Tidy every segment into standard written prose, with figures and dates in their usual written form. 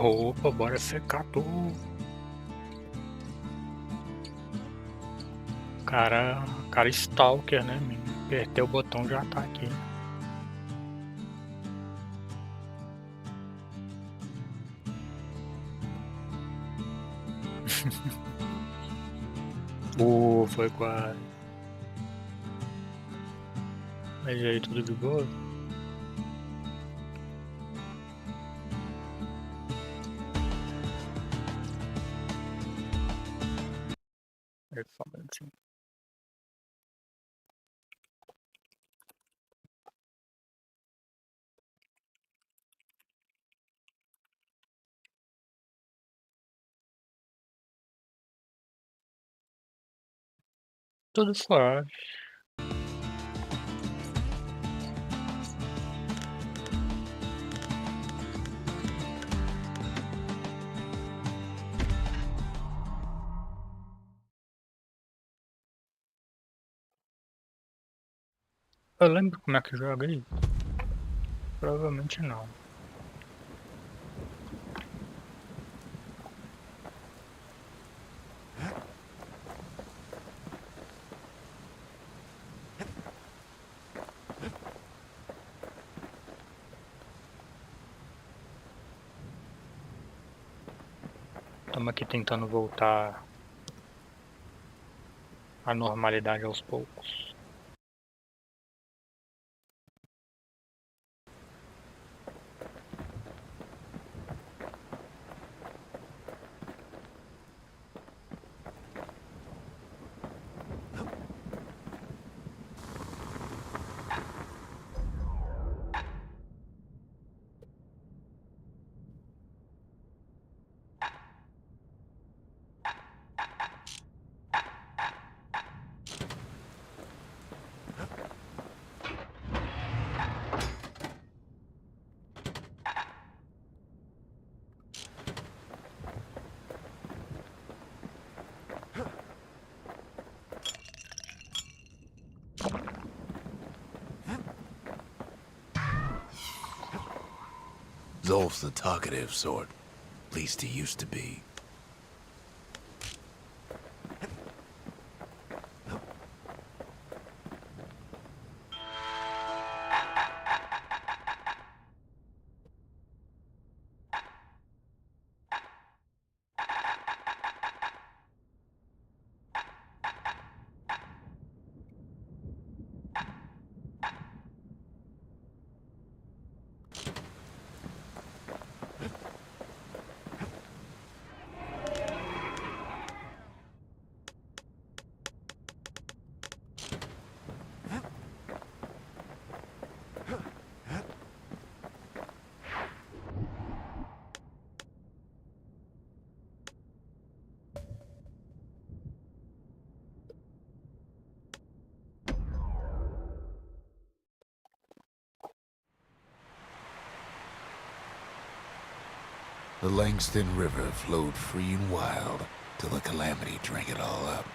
Opa, bora secar tudo. Cara stalker, né, menino? Apertei o botão, já tá aqui. Foi quase. Mas e aí, tudo de boa? É, falando assim. Tudo suave. Eu lembro como é que joga aí? Provavelmente não. Estamos aqui tentando voltar à normalidade aos poucos. Zolf's the talkative sort. At least he used to be. The Langston River flowed free and wild till the Calamity drank it all up.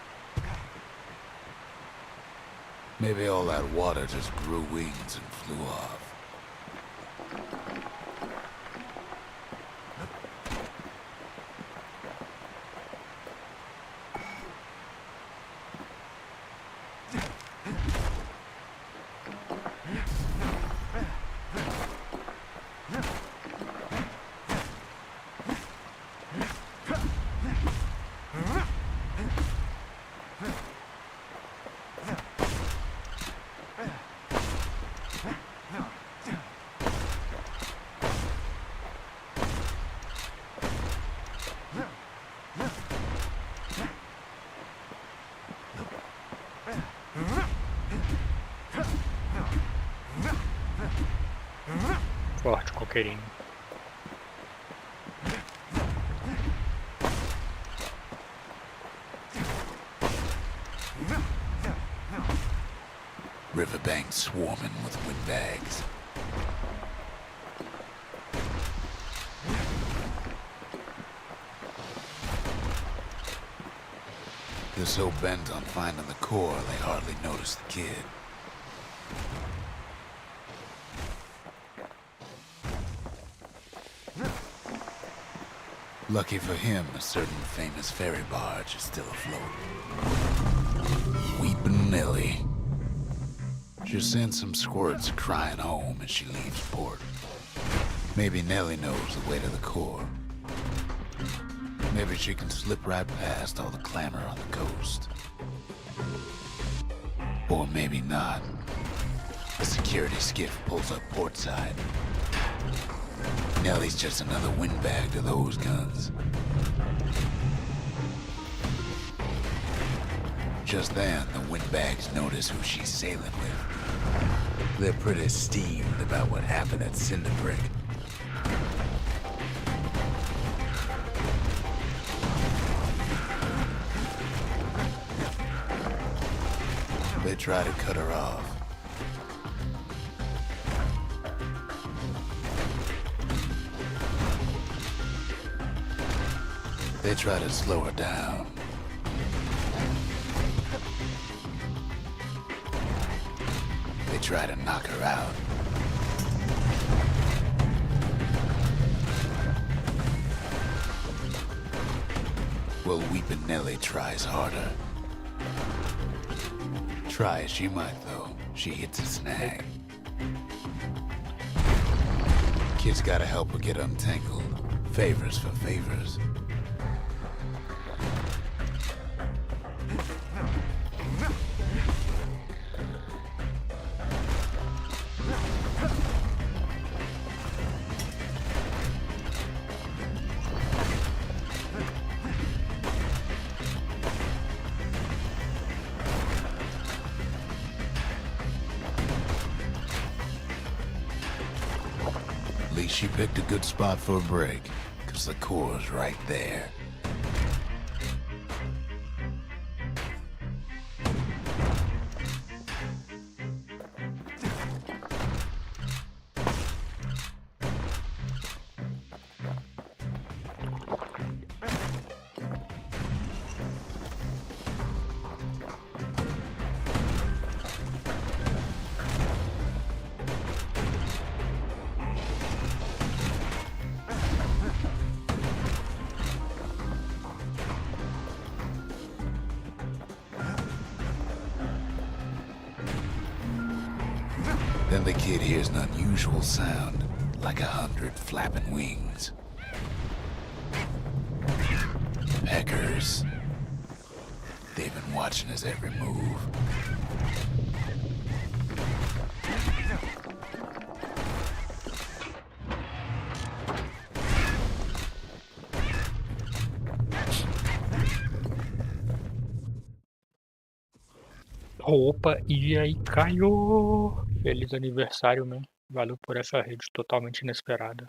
Maybe all that water just grew wings and flew off. Forte, coqueirinho. Riverbanks swarming with windbags. They're so bent on finding the core, they hardly notice the kid. Lucky for him, a certain famous ferry barge is still afloat. Weepin' Nellie. She'll send some squirts crying home as she leaves port. Maybe Nellie knows the way to the core. Maybe she can slip right past all the clamor on the coast. Or maybe not. The security skiff pulls up portside. Nellie's just another windbag to those guns. Just then, the windbags notice who she's sailing with. They're pretty steamed about what happened at Cinderbrick. They try to cut her off. They try to slow her down. They try to knock her out. Well, Weepin' Nellie tries harder. Try as she might, though, she hits a snag. Kid's gotta help her get untangled. Favors for favors. At least she picked a good spot for a break, 'cause the core's right there. Then the kid hears an unusual sound, like 100 flapping wings. Peckers. They've been watching his every move. Opa, e aí, Caio? Feliz aniversário, man. Valeu por essa rede totalmente inesperada.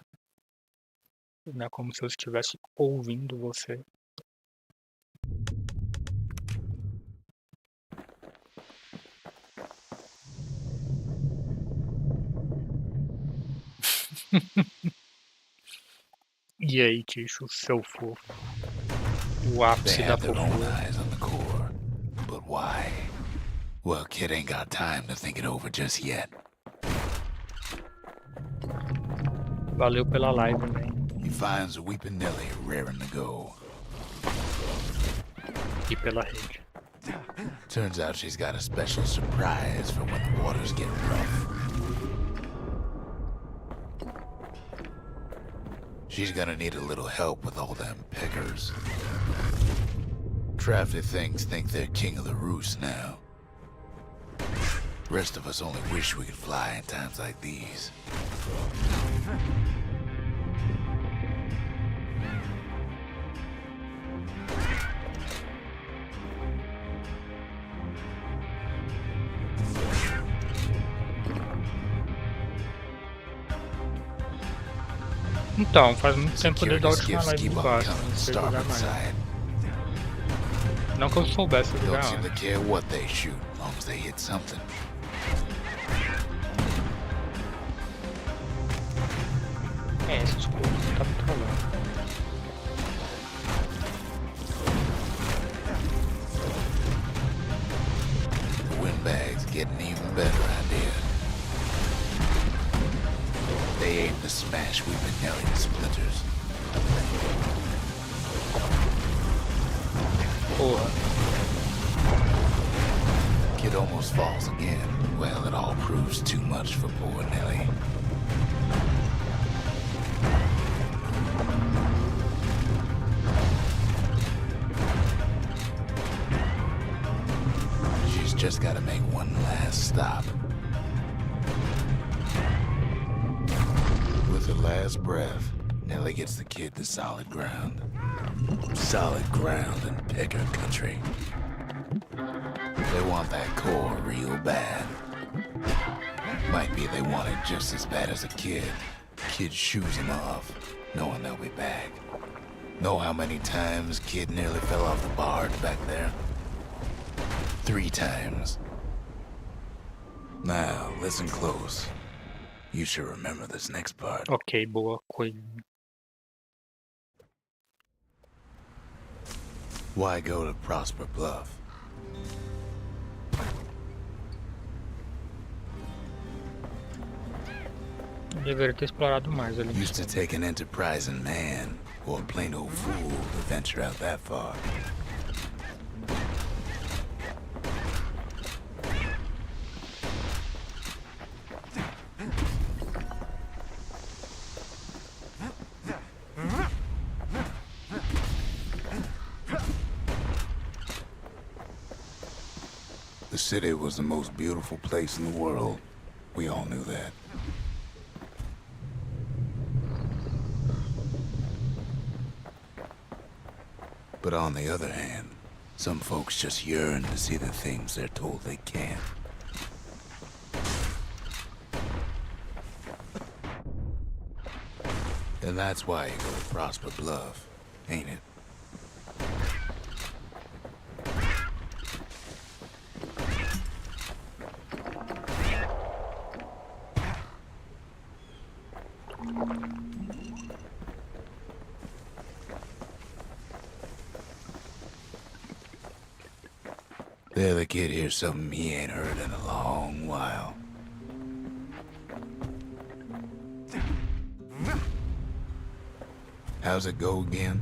Não é como se eu estivesse ouvindo você. E aí, Ticho, seu fofo. O They ápice da have their own fofura. eyes on the core. But why? Well, kid ain't got time to think it over just yet. Valeu pela live, man. He finds Weepin' Nellie raring to go. E pela rede. Turns out she's got a special surprise for when the waters get rough. She's gonna need a little help with all them peckers. Crafty things think they're king of the roost now. Rest of us only wish we could fly in times like these. Então, faz muito tempo desde a Security última skiffs live keep do on Bastion, coming não sei jogar starboard mais. side. Não que eu soubesse Don't jogar seem to antes. care what they shoot, as long as they hit something. Essas coisas tá me trolando. The windbag's getting even better idea. They aim to smash Weepin' Nellie to splinters. Porra. Kid almost falls again. Well, it all proves too much for poor Nellie. She's just gotta make one last stop. With her last breath, Nellie gets the kid to solid ground. Solid ground in Picker country. They want that core real bad. Might be they want it just as bad as a kid. Kid shoos them off, knowing they'll be back. Know how many times Kid nearly fell off the barge back there? 3 times. Now, listen close. You should remember this next part. Ok, boa coisa. Why go to Prosper Bluff? Deveria ter explorado mais ali. Used to take an enterprising man or a plain old fool to venture out that far. The city was the most beautiful place in the world. We all knew that. But on the other hand, some folks just yearn to see the things they're told they can't. And that's why you go to Prosper Bluff, ain't it? There, the kid hears something he ain't heard in a long while. How's it go again?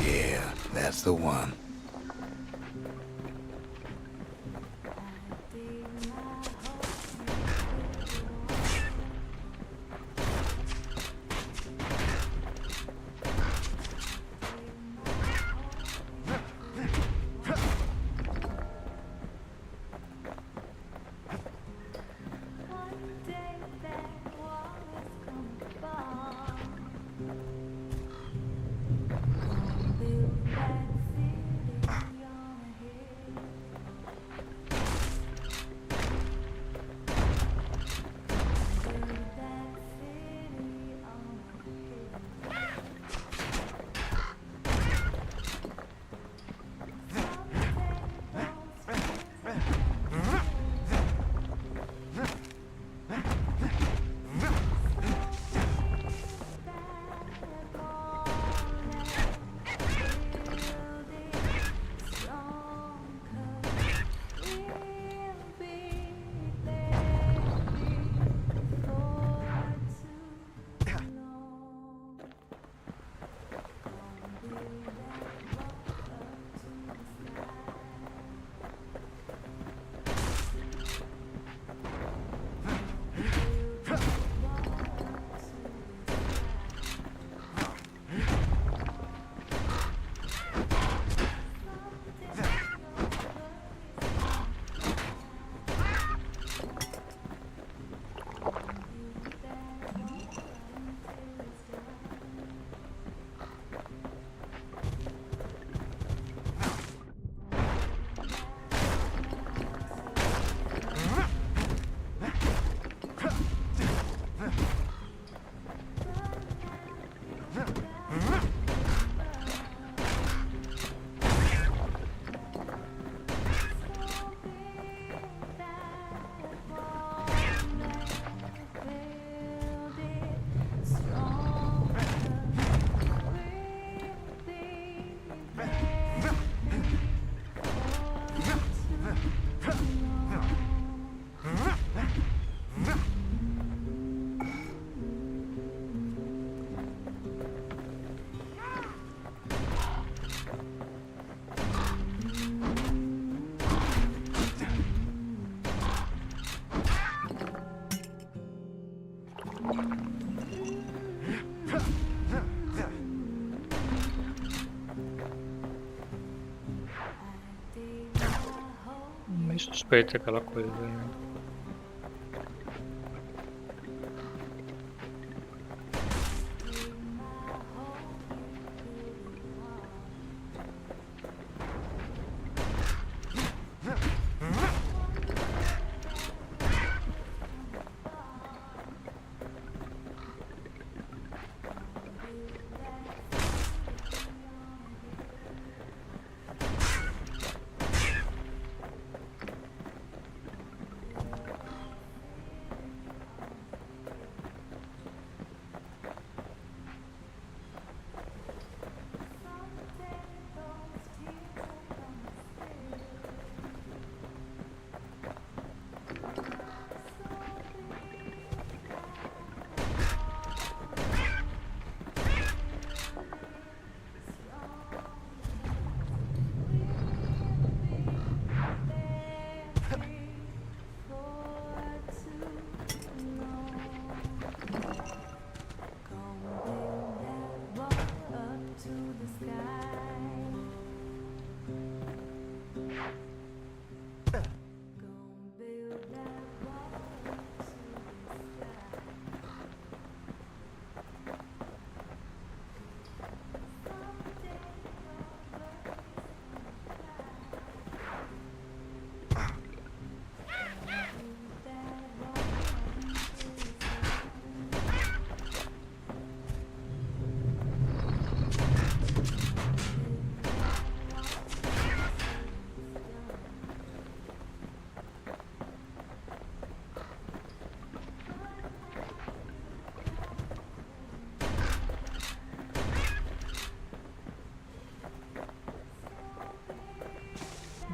Yeah, that's the one. meio suspeita aquela coisa, né?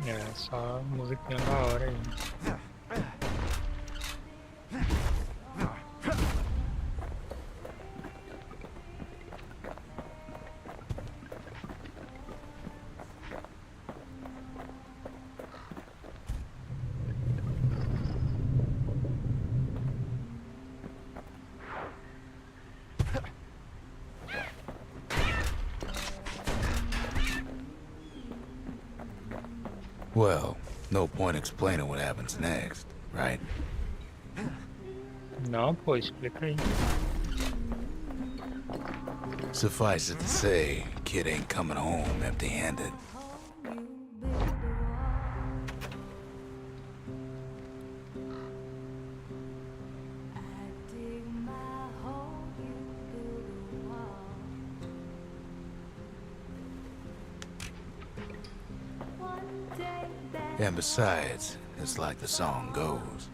É, só musiquinha da hora aí. Well, no point explaining what happens next, right? Não, pô, explica aí. Suffice it to say, kid ain't coming home empty-handed. And besides, it's like the song goes.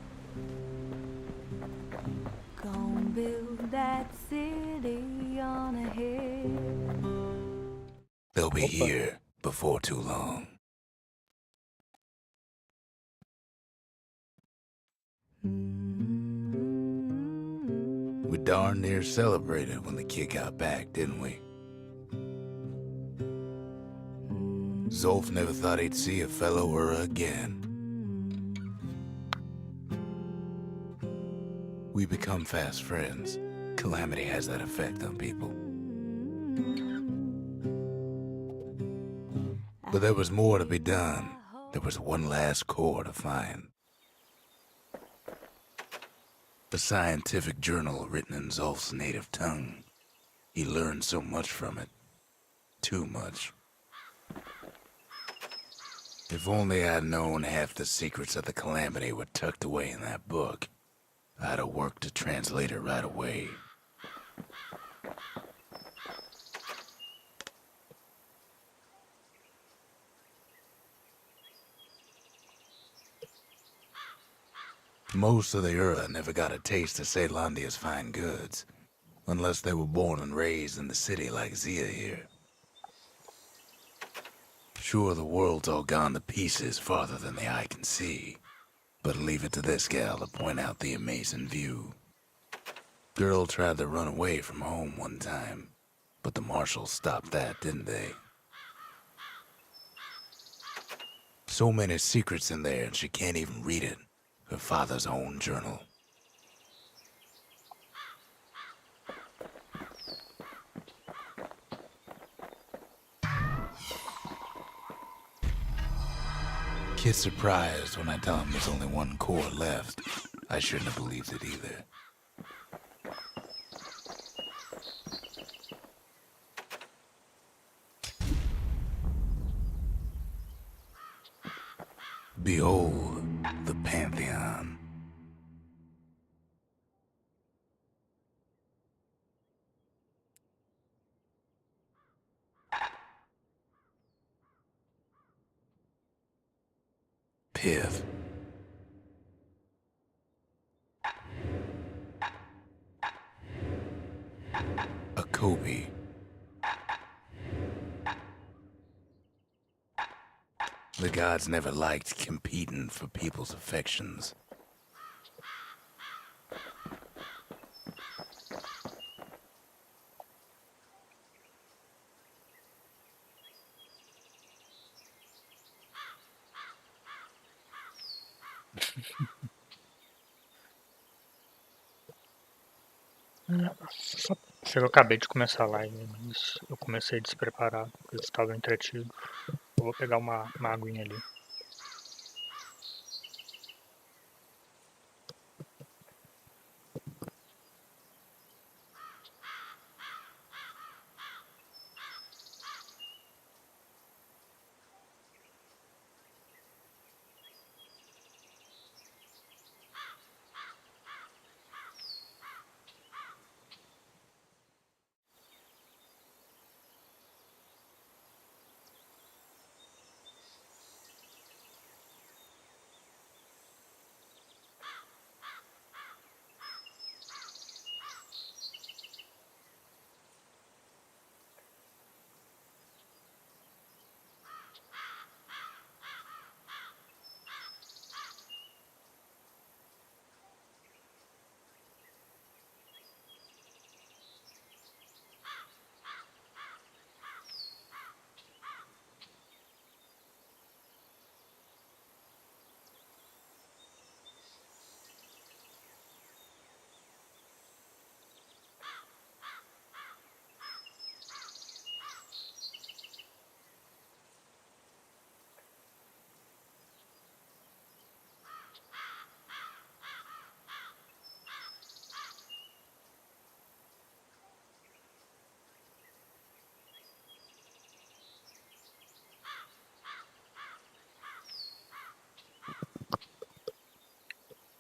Gonna build that city on a hill. They'll be Opa. here before too long. We darn near celebrated when the kid got back, didn't we? Zolf never thought he'd see a fellow Ura again. We become fast friends. Calamity has that effect on people. But there was more to be done. There was one last core to find. A scientific journal written in Zolf's native tongue. He learned so much from it. Too much. If only I'd known half the secrets of the Calamity were tucked away in that book, I'd have worked to translate it right away. Most of the Ura never got a taste of Caelondia's fine goods, unless they were born and raised in the city like Zia here. Sure, the world's all gone to pieces farther than the eye can see, but leave it to this gal to point out the amazing view. Girl tried to run away from home one time, but the marshals stopped that, didn't they? So many secrets in there and she can't even read it. Her father's own journal. kid's surprised when I tell him there's only one core left. I shouldn't have believed it either. Behold the Pantheon. Piv. A Kobe. The gods never liked competing for people's affections. Só que eu acabei de começar a live, mas eu comecei despreparado, porque eu estava entretido. Eu vou pegar uma aguinha ali.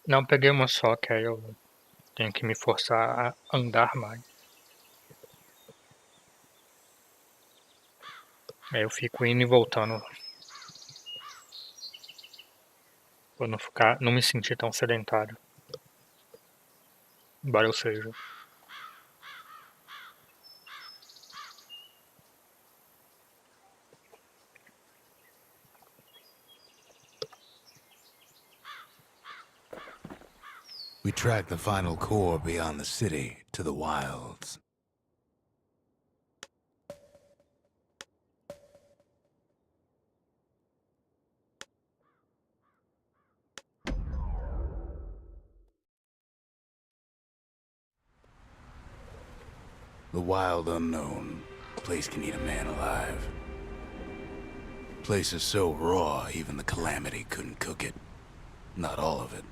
Não, peguei uma só, que aí eu tenho que me forçar a andar mais. Aí eu fico indo e voltando. Pra não me sentir tão sedentário. Embora eu seja. We track the final core beyond the city to the wilds. The wild unknown. Place can eat a man alive. Place is so raw, even the Calamity couldn't cook it. Not all of it.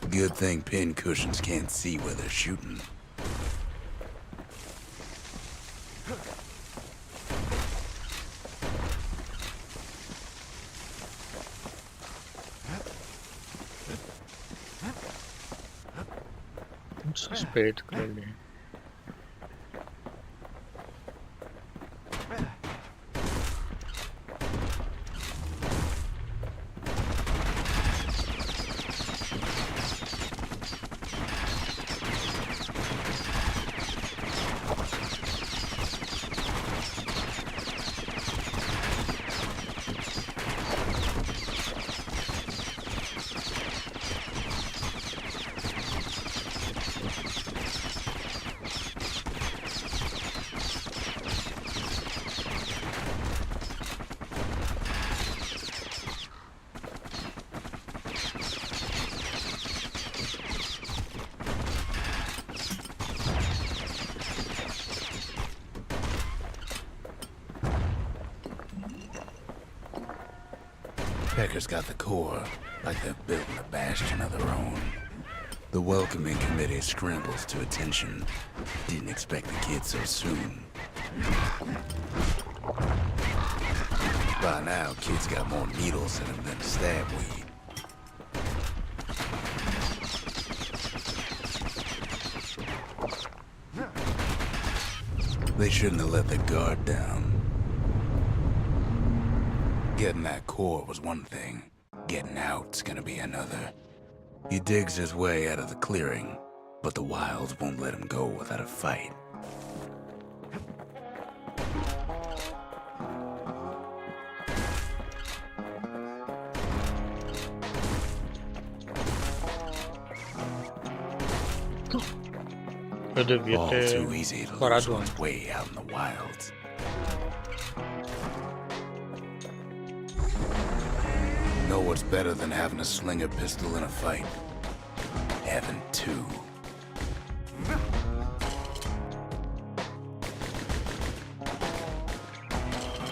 Good thing pin cushions can't see where they're shooting. Muito suspeito aquilo ali. Pecker's got the core, like they're building a Bastion of their own. The welcoming committee scrambles to attention. Didn't expect the kid so soon. By now, kid's got more needles in him than stab weed. They shouldn't have let their guard down. Getting that core was one thing. Getting out's gonna be another. He digs his way out of the clearing, but the wilds won't let him go without a fight. Eu devia All ter too easy to lose parado one's antes. way out in the wilds. Know what's better than having a slinger pistol in a fight? Having two.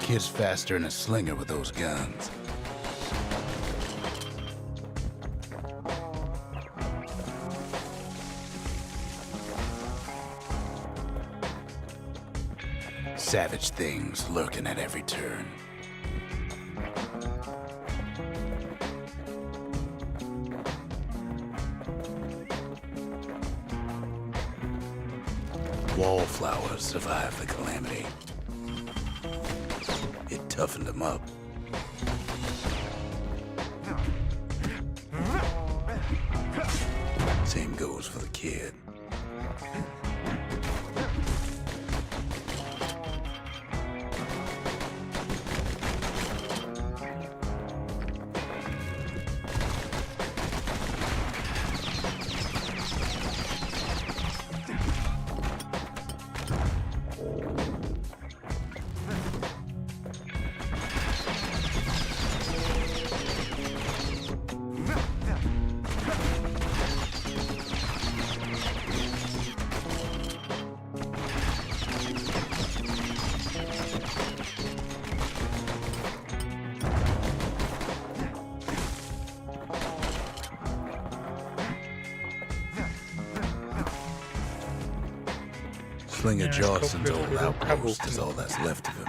Kid's faster than a slinger with those guns. Savage things lurking at every turn. Wallflowers survived the calamity. It toughened them up. Same goes for the kid. Slinger Johnson's old outpost is all that's left of him.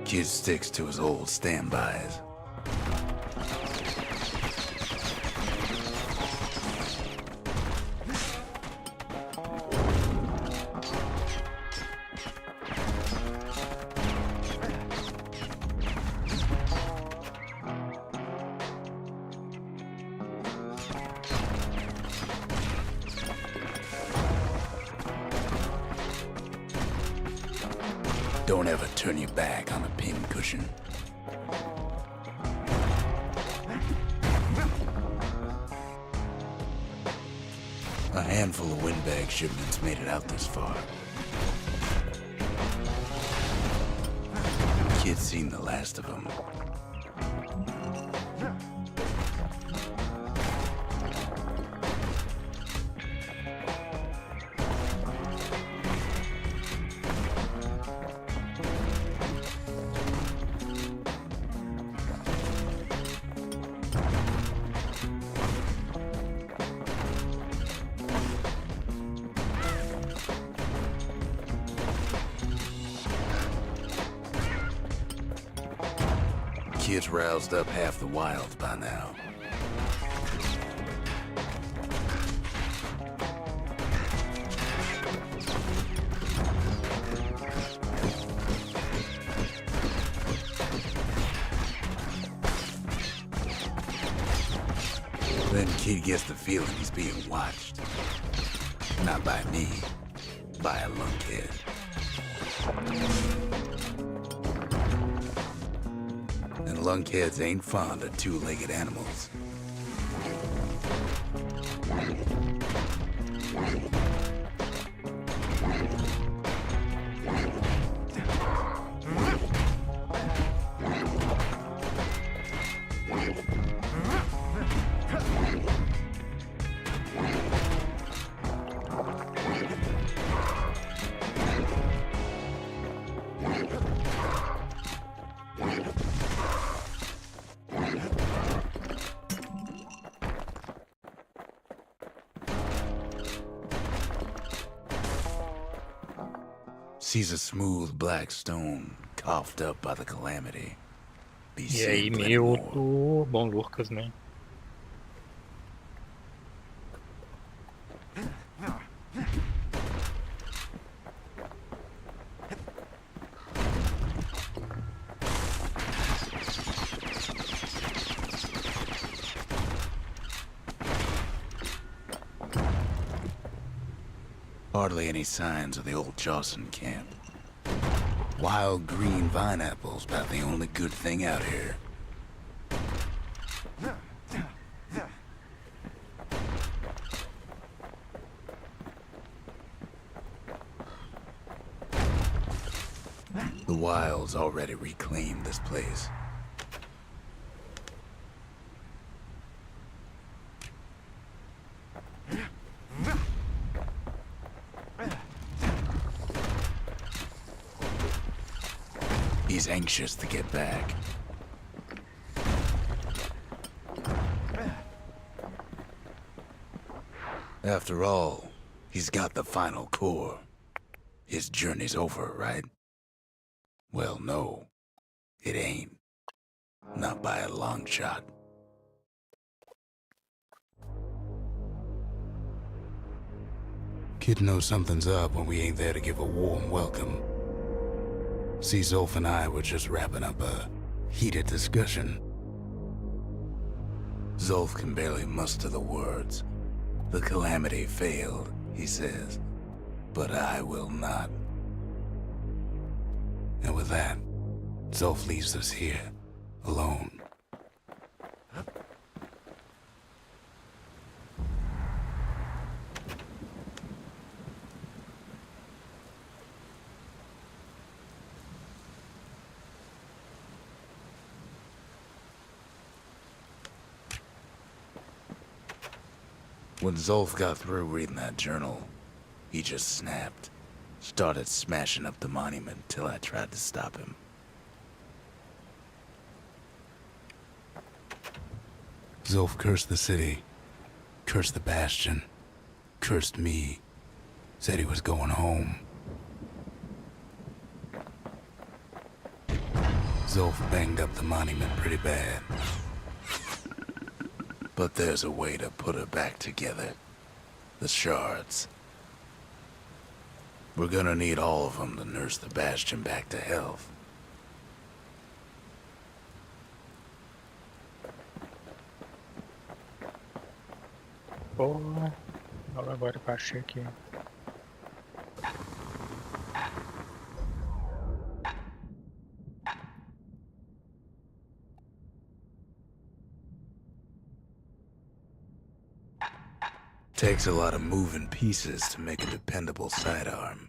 Kid sticks to his old standbys. Don't ever turn your back on a pincushion. A handful of windbag shipments made it out this far. Kid's seen the last of them. Kid's roused up half the wilds by now. Then Kid gets the feeling he's being watched. Not by me, by a lunkhead. And lunkheads ain't fond of two-legged animals. Sees a smooth black stone coughed up by the calamity. Be E aí, seeing plenty more. meu bom Lucas, né? Hardly any signs of the old Jawson camp. Wild green vine apples about the only good thing out here. The Wilds already reclaimed this place. He's anxious to get back. After all, he's got the final core. His journey's over, right? Well, no, it ain't. Not by a long shot. Kid knows something's up when we ain't there to give a warm welcome. See, Zolf and I were just wrapping up a heated discussion. Zolf can barely muster the words. The calamity failed, he says, but I will not. And with that, Zolf leaves us here, alone. When Zolf got through reading that journal, he just snapped. Started smashing up the monument till I tried to stop him. Zolf cursed the city, cursed the Bastion, cursed me, said he was going home. Zolf banged up the monument pretty bad. But there's a way to put it back together. The shards. We're gonna need all of them to nurse the Bastion back to health. Porra. Olha agora que eu achei aqui. Takes a lot of moving pieces to make a dependable sidearm.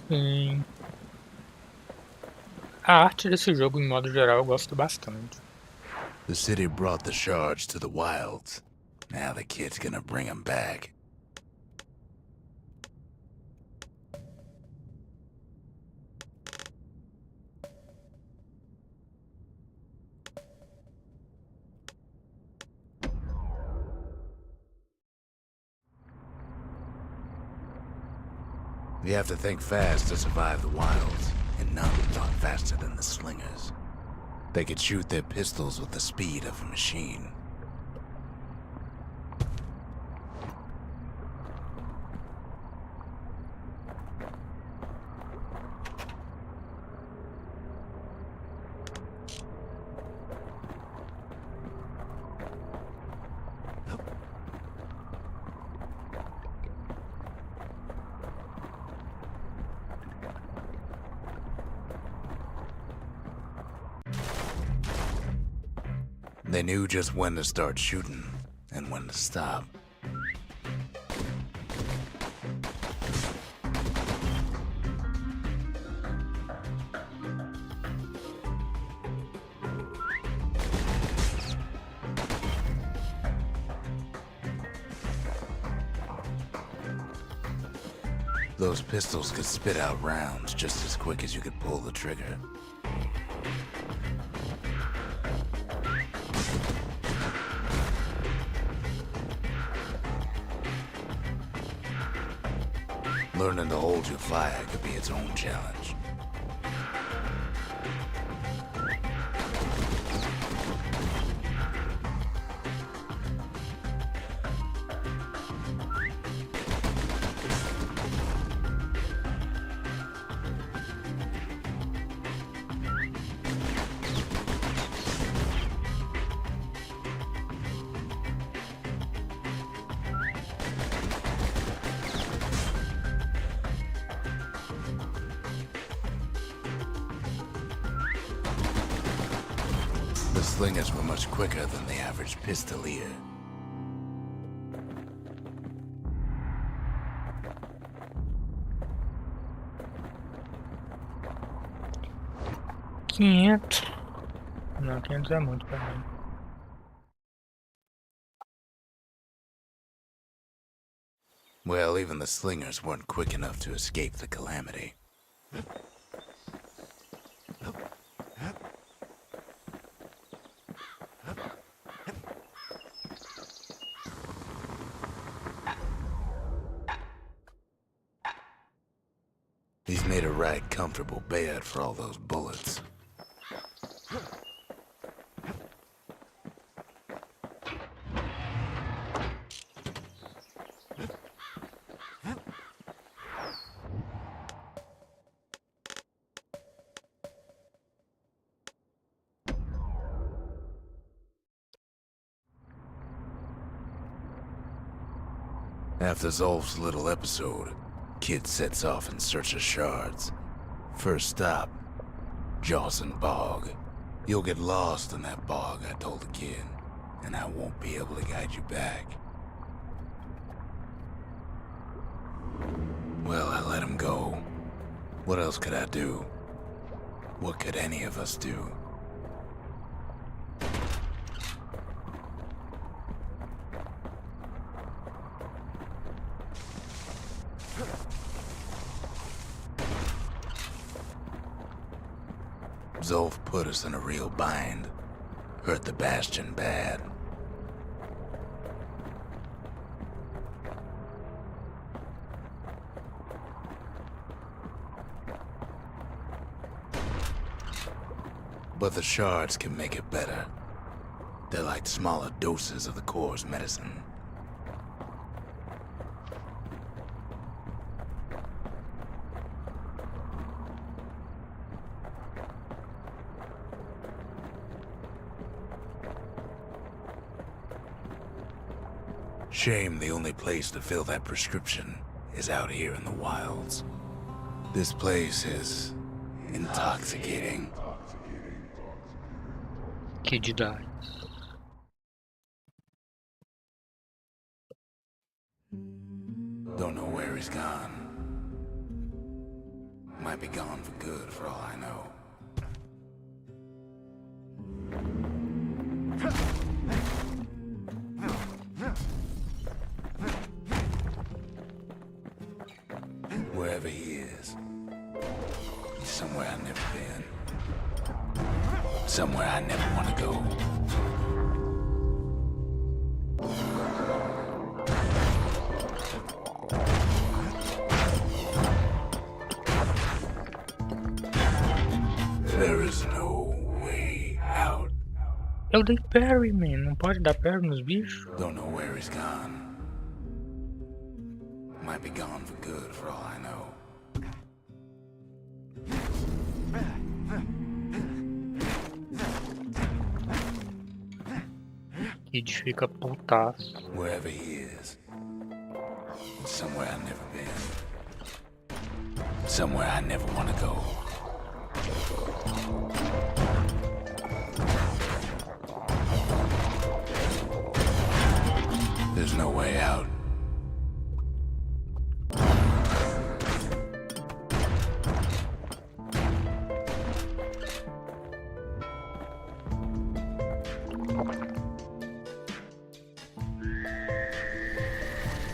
Sim. A arte desse jogo, em modo geral, eu gosto bastante. The city brought the shards to the Wilds. Now the kid's gonna bring them back. You have to think fast to survive the Wilds, and none thought faster than the Slingers. They could shoot their pistols with the speed of a machine. They knew just when to start shooting and when to stop. Those pistols could spit out rounds just as quick as you could pull the trigger. Learning to hold your fire could be its own challenge. The slingers were much quicker than the average pistolier. Não, 500 é muito pra mim. Well, even the slingers weren't quick enough to escape the calamity. He's made a right comfortable bed for all those bullets. After Zolf's little episode, Kid sets off in search of shards. First stop, Jawson Bog. You'll get lost in that bog, I told the kid, and I won't be able to guide you back. Well, I let him go. What else could I do? What could any of us do? Zolf put us in a real bind. Hurt the Bastion bad. But the shards can make it better. They're like smaller doses of the core's medicine. Shame the only place to fill that prescription is out here in the wilds. This place is intoxicating. Kid dies. Don't know where he's gone. Might be gone for good for all I know. Wherever he is, he's somewhere I've never been. Somewhere I never want to go. There is no way out. Eu dei parry, man. Não pode dar parry nos bichos? Don't know where he's gone. Might be gone for good for all I know. Kid fica putaço. Wherever he is, somewhere I've never been. Somewhere I never want to go. There's no way out.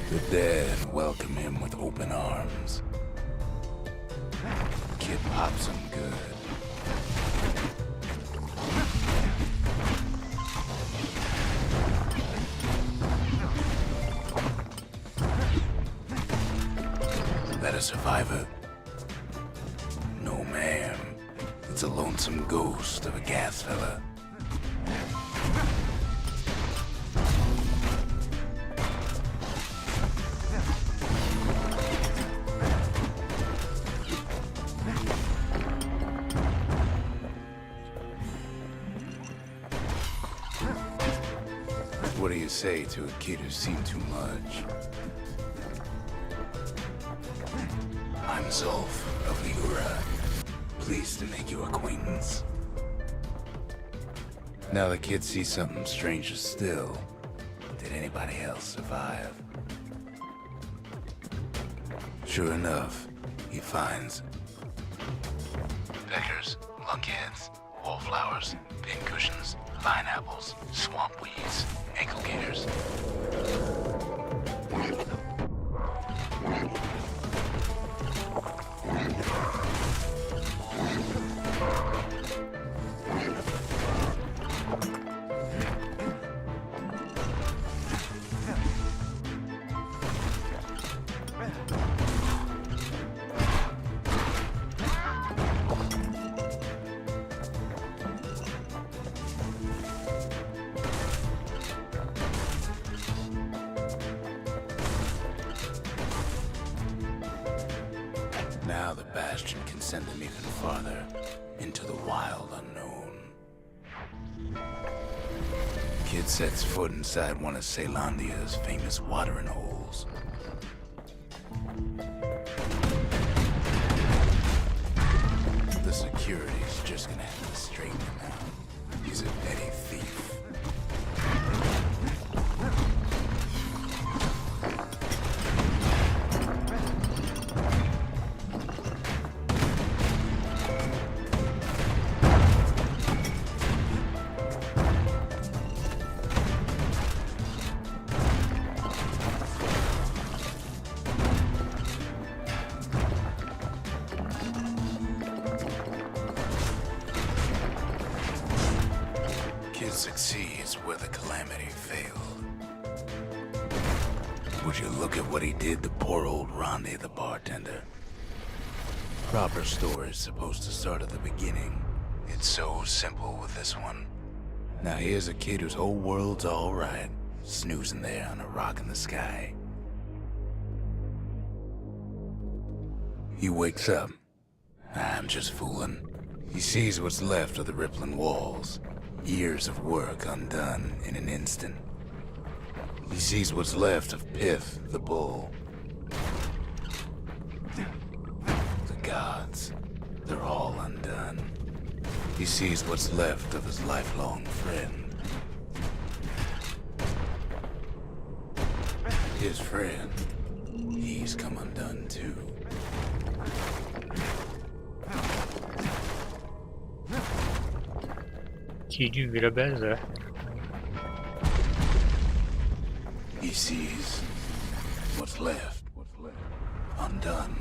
The dead welcome him with open arms. kid pops him good. That a survivor? No, ma'am. It's a lonesome ghost of a gas fella. What do you say to a kid who's seen too much? I'm Zolf of Ligura. Pleased to make your acquaintance. Now the kid sees something stranger still. Did anybody else survive? Sure enough, he finds peckers, lunkheads, wallflowers, pincushions, pineapples, swamp weeds, ankle gators. Now the Bastion can send them even farther into the wild unknown. Kid sets foot inside one of Celandia's famous watering holes. The security's just gonna have to straighten him out. He's a petty thief. Kid succeeds where the calamity failed. Would you look at what he did to poor old Ronde the bartender? Proper story's supposed to start at the beginning. It's so simple with this one. Now here's a kid whose whole world's alright, snoozing there on a rock in the sky. He wakes up. I'm just fooling. He sees what's left of the rippling walls. Years of work undone in an instant. He sees what's left of Piff, the bull. The gods, they're all undone. He sees what's left of his lifelong friend. His friend, he's come undone too. Kid vira berserk. He sees what's left undone.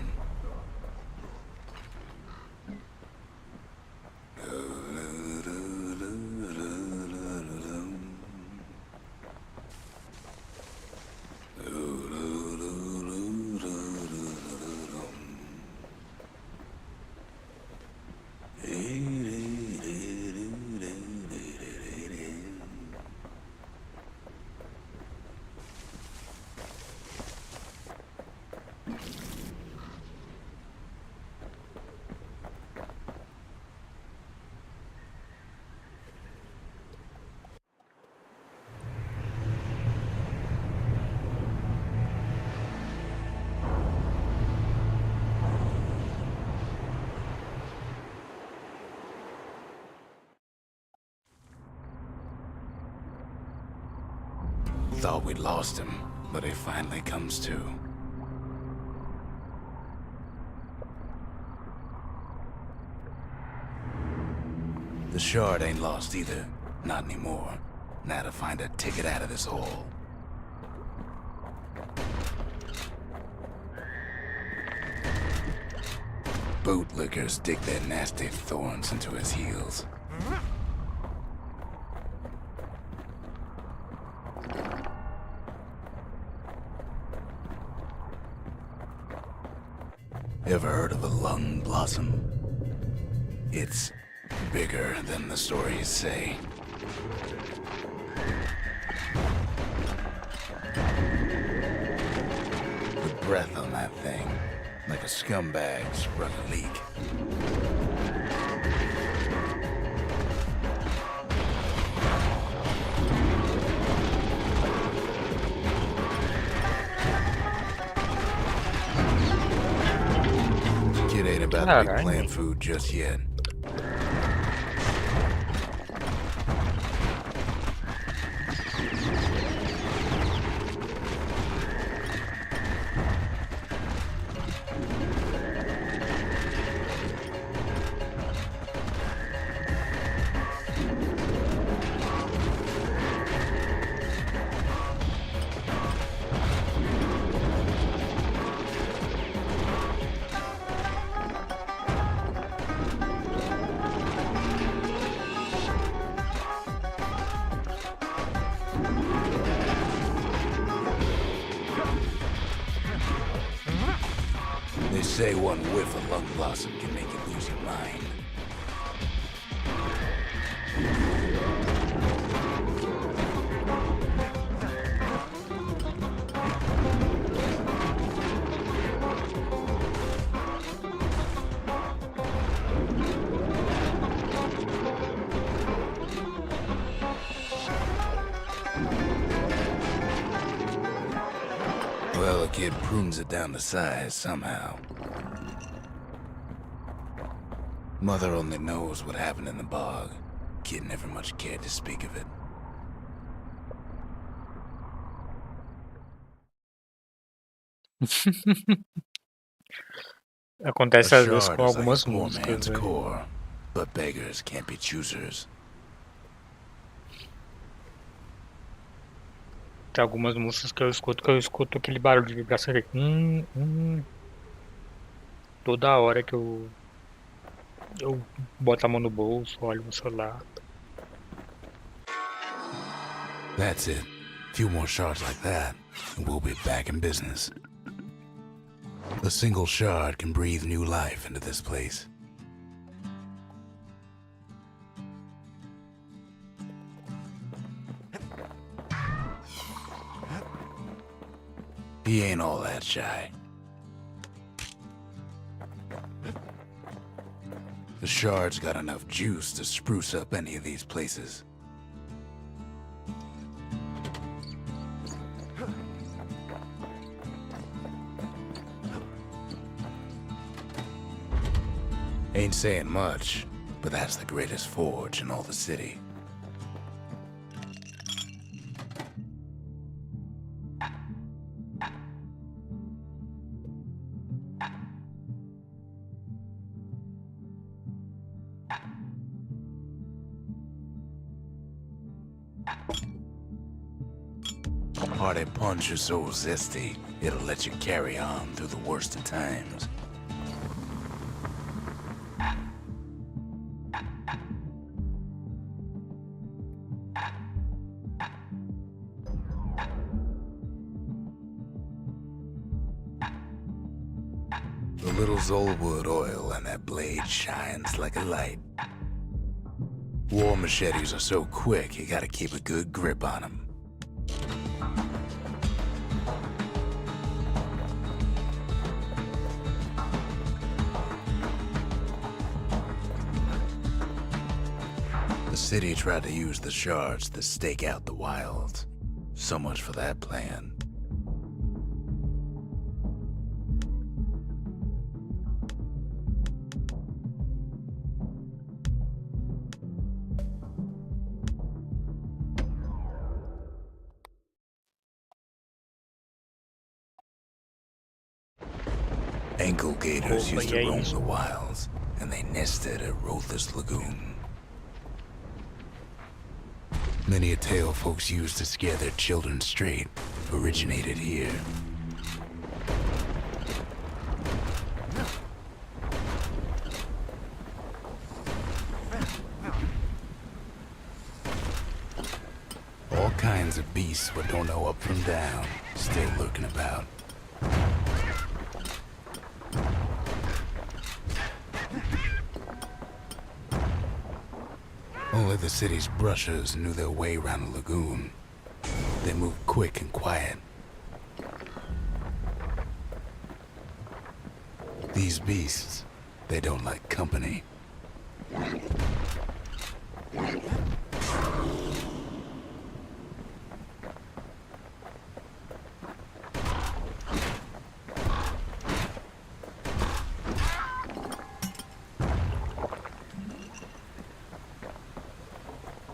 Thought we'd lost him, but he finally comes to. The shard ain't lost either. Not anymore. Now to find a ticket out of this hole. bootlickers dig their nasty thorns into his heels. Ever heard of a lung blossom? It's bigger than the stories say. The breath on that thing, like a scumbag sprung a leak. Kid ain't about to be playing food just yet. They say one whiff of lung blossom can make you lose your mind. Well, the kid prunes it down to size somehow. Mother only knows what happened in the bog. Kid never much cared to speak of it. Acontece A às vezes shard com is like a algumas poor músicas, man's velho. core, but beggars can't be choosers. Tem algumas músicas que eu escuto aquele barulho de vibração de toda hora que eu boto a mão no bolso, olho no celular. That's it. Few more shards like that, and we'll be back in business. A single shard can breathe new life into this place. He ain't all that shy. The shard's got enough juice to spruce up any of these places. Ain't saying much, but that's the greatest forge in all the city. Party punch is so zesty, it'll let you carry on through the worst of times. The little Zolwood oil and that blade shines like a light. War machetes are so quick, you gotta keep a good grip on them. The city tried to use the shards to stake out the wilds. So much for that plan. Ankle gators used to roam the wilds, and they nested at Rothes Lagoon. Many a tale folks used to scare their children straight originated here. but don't know up from down. Still lurking about. Only the city's brushers knew their way around the lagoon. They moved quick and quiet. These beasts, they don't like company.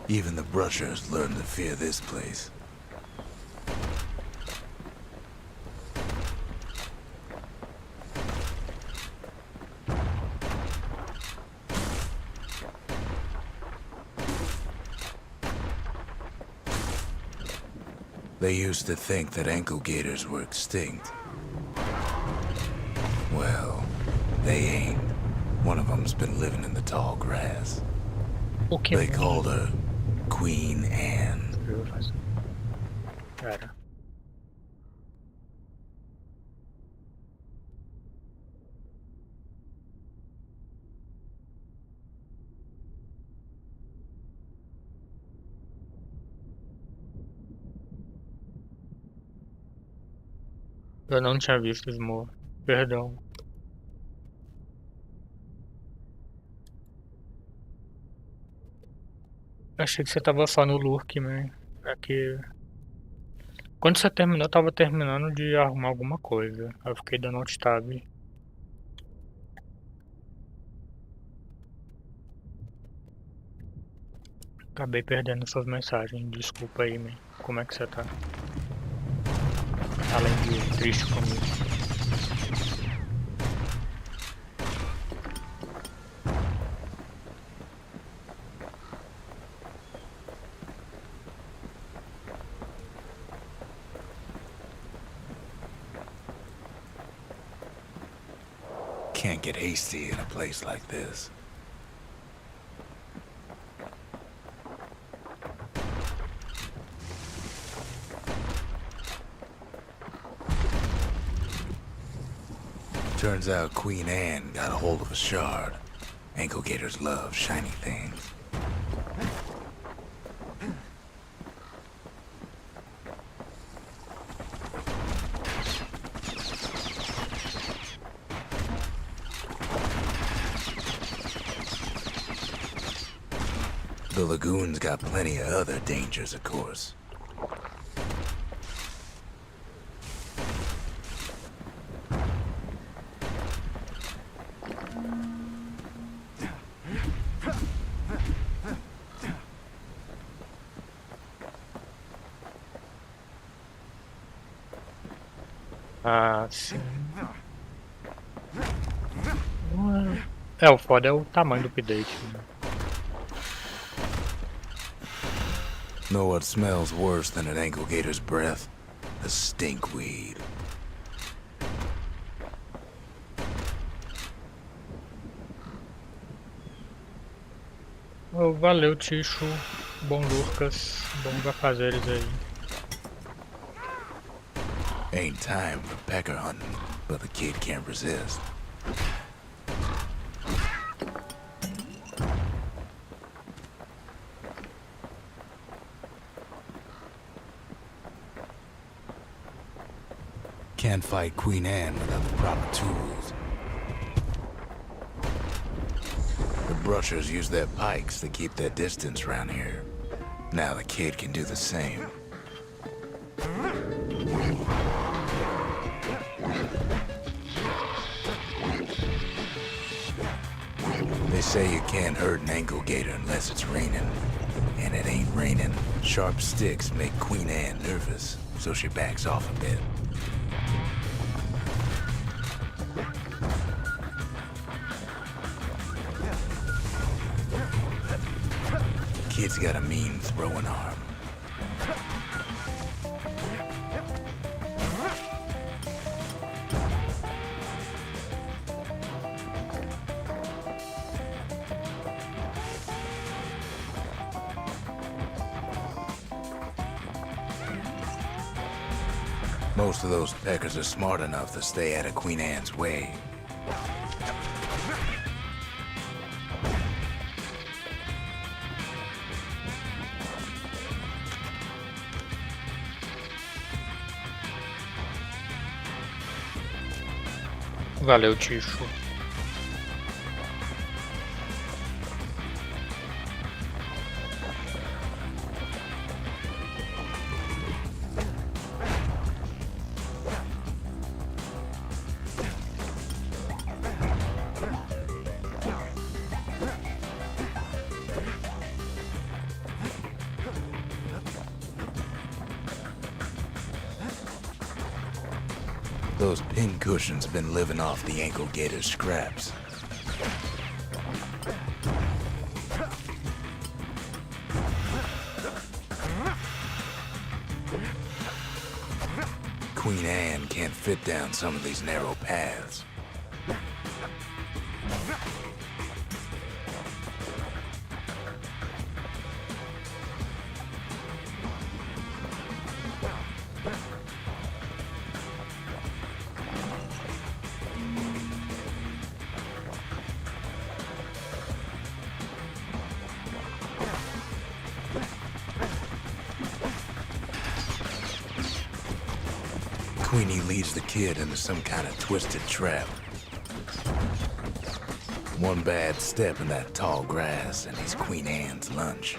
Even the brushers learned to fear this place. They used to think that ankle gators were extinct. Well, they ain't. One of them's been living in the tall grass. Okay. They called her Queen Anne. Cara. Eu não tinha visto os morros. Perdão. Achei que você tava só no lurk, man. É que... Quando você terminou, eu tava terminando de arrumar alguma coisa. Aí eu fiquei dando alt tab. Acabei perdendo suas mensagens. Desculpa aí, man. Como é que você tá? Além de triste comigo. Can't get hasty in a place like this. Turns out Queen Anne got a hold of a shard. Ankle gators love shiny things. The lagoon's got plenty of other dangers, of course. Ah, sim. É, o foda é o tamanho do update, né? Know what smells worse than an ankle gator's breath? The stinkweed. Oh, valeu, Ticho. Bom Lucas. Bons afazeres aí. Ain't time for pecker hunting, but the kid can't resist. Can't fight Queen Anne without the proper tools. The brushers use their pikes to keep their distance around here. Now the kid can do the same. They say you can't hurt an ankle gator unless it's raining. And it ain't raining. Sharp sticks make Queen Anne nervous, so she backs off a bit. Kid's got a mean throwing arm. Most of those peckers are smart enough to stay out of Queen Anne's way. Valeu, Ticho. Those pin cushions been living off the ankle gator's scraps. Queen Anne can't fit down some of these narrow paths. Queenie leads the kid into some kind of twisted trap. One bad step in that tall grass and he's Queen Anne's lunch.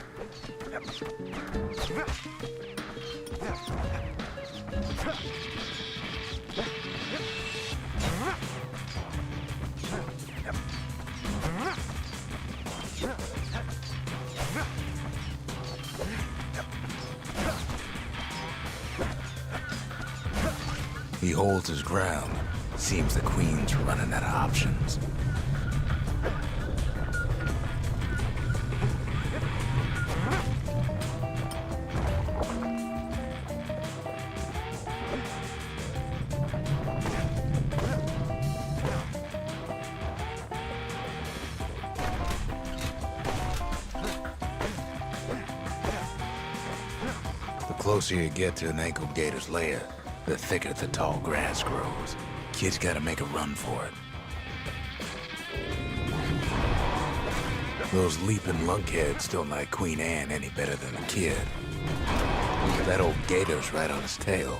He holds his ground. Seems the Queen's running out of options. The closer you get to an ankle gator's lair, the thicker the tall grass grows. Kid's gotta make a run for it. Those leaping lunkheads don't like Queen Anne any better than the kid. That old gator's right on his tail.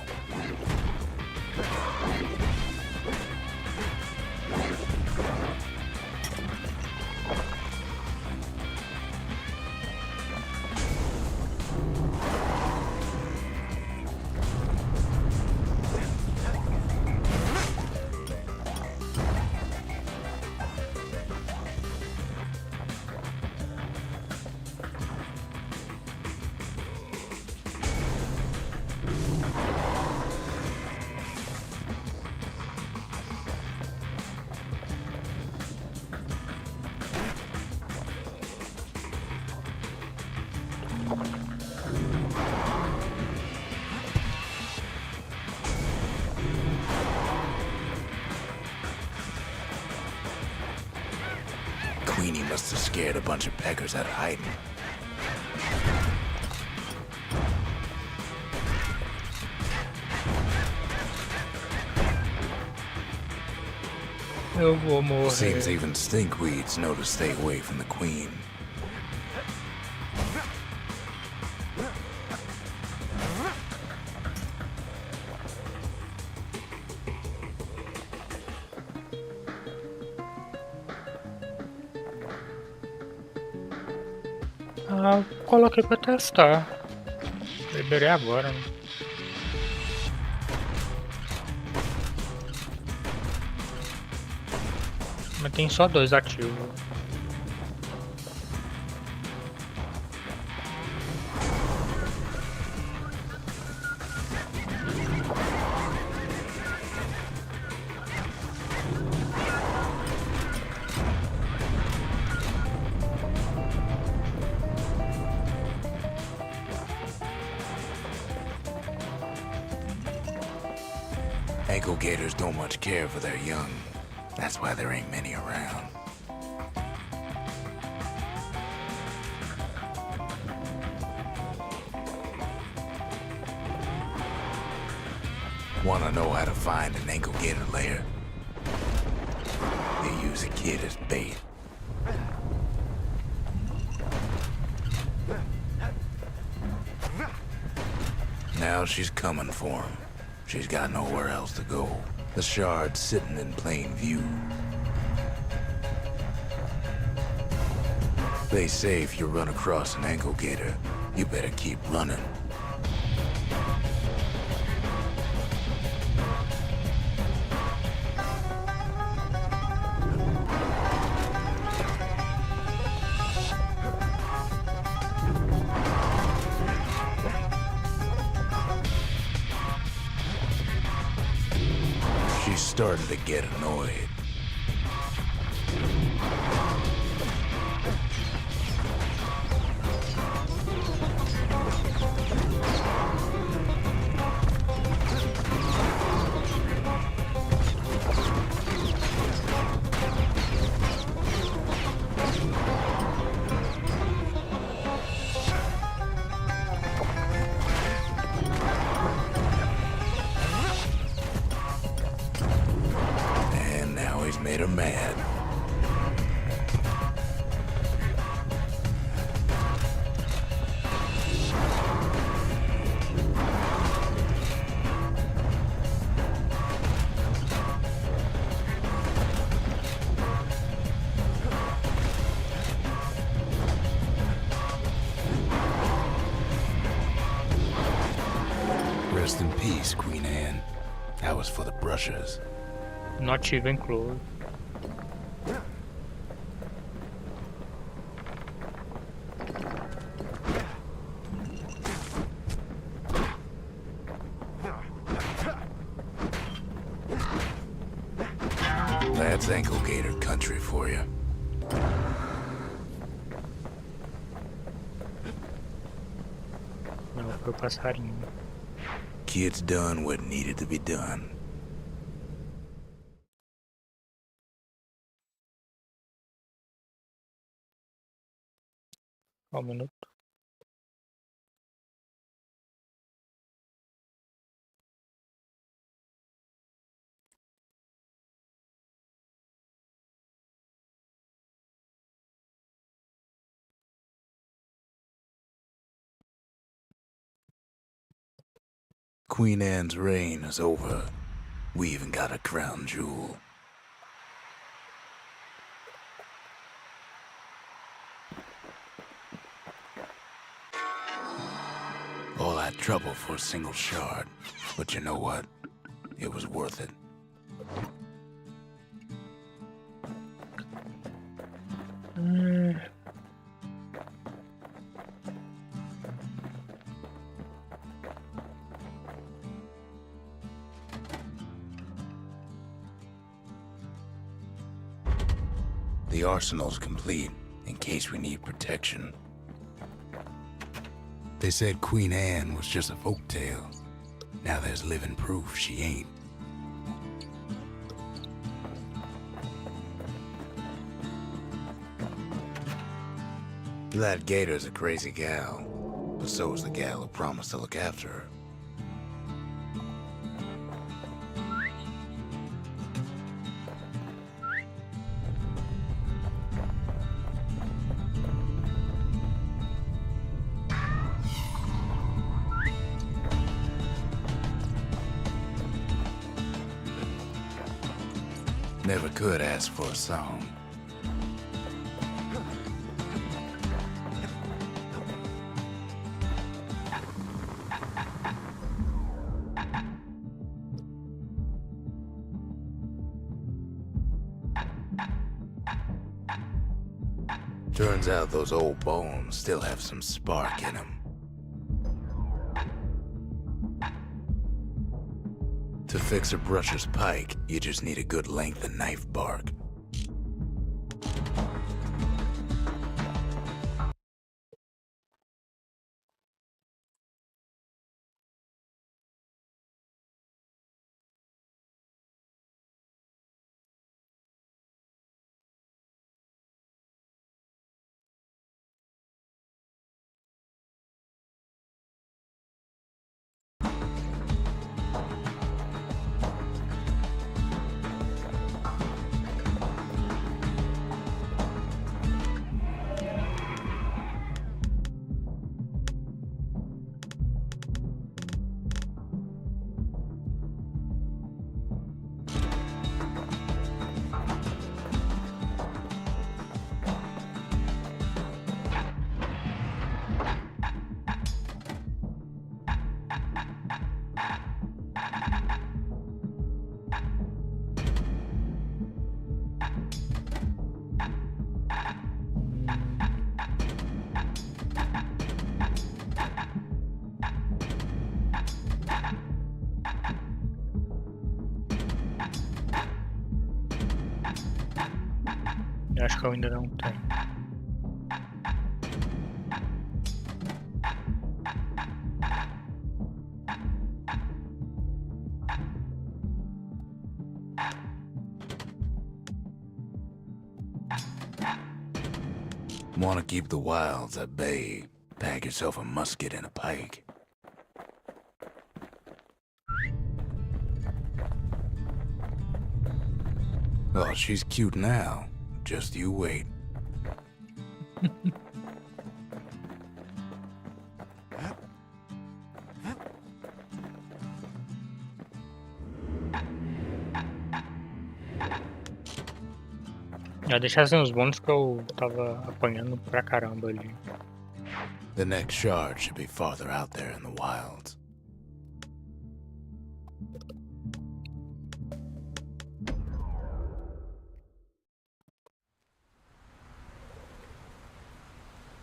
Queenie must have scared a bunch of peckers out of hiding. Eu vou morrer. Seems even stinkweeds know to stay away from the Queen. Ah, coloquei pra testar. Liberei agora, né? Mas tem só 2 ativos. Ankle gators don't much care for their young. That's why there ain't many around. Wanna know how to find an ankle gator lair? They use a kid as bait. Now she's coming for him. She's got nowhere else to go. The shard's sitting in plain view. They say if you run across an ankle gator, you better keep running. She's starting to get annoyed. Made her mad. Rest in peace, Queen Anne. That was for the brushers. Not even close. That's ankle gator country for you. Não, foi o passarinho. Kid's done what needed to be done. Só um minuto. Queen Anne's reign is over. We even got a crown jewel. All that trouble for a single shard. But you know what? It was worth it. The arsenal's complete, in case we need protection. They said Queen Anne was just a folktale. Now there's living proof she ain't. That gator's a crazy gal, but so is the gal who promised to look after her. Never could ask for a song. Turns out those old bones still have some spark in them. To fix a brusher's pike, you just need a good length of knife bark. Acho que eu ainda não tenho. Want to keep the wilds at bay? Pack yourself a musket and a pike. Oh, she's cute now. Just you wait. Já deixassem os bônus que eu tava apanhando pra caramba ali. The next shard should be farther out there in the wilds.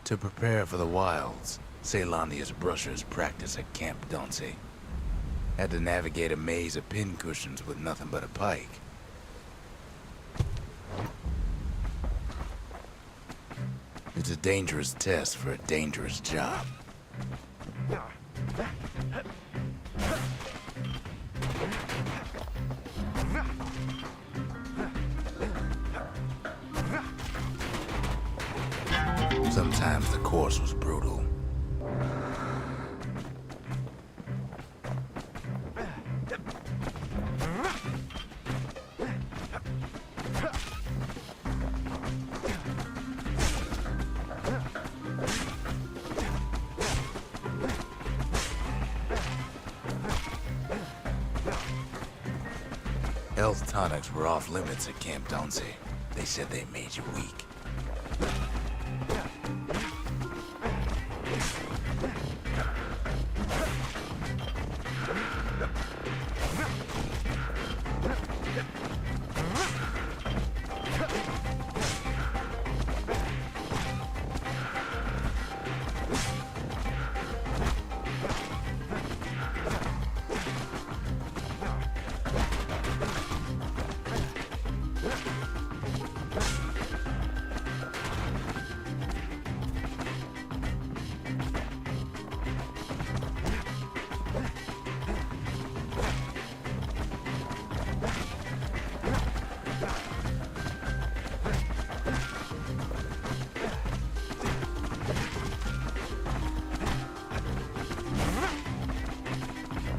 To prepare for the wilds, Ceylandia's brushers practice at Camp Donce. Had to navigate a maze of pincushions with nothing but a pike. It's a dangerous test for a dangerous job. Sometimes the course was brutal. Health tonics were off limits at Camp Donce. They said they made you weak.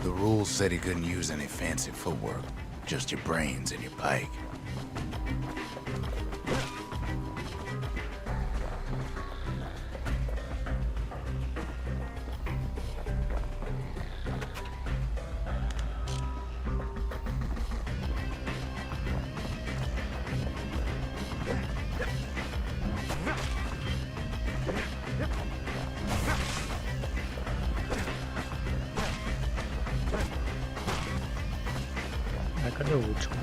The rules said he couldn't use any fancy footwork, just your brains and your pike. Cadê o último?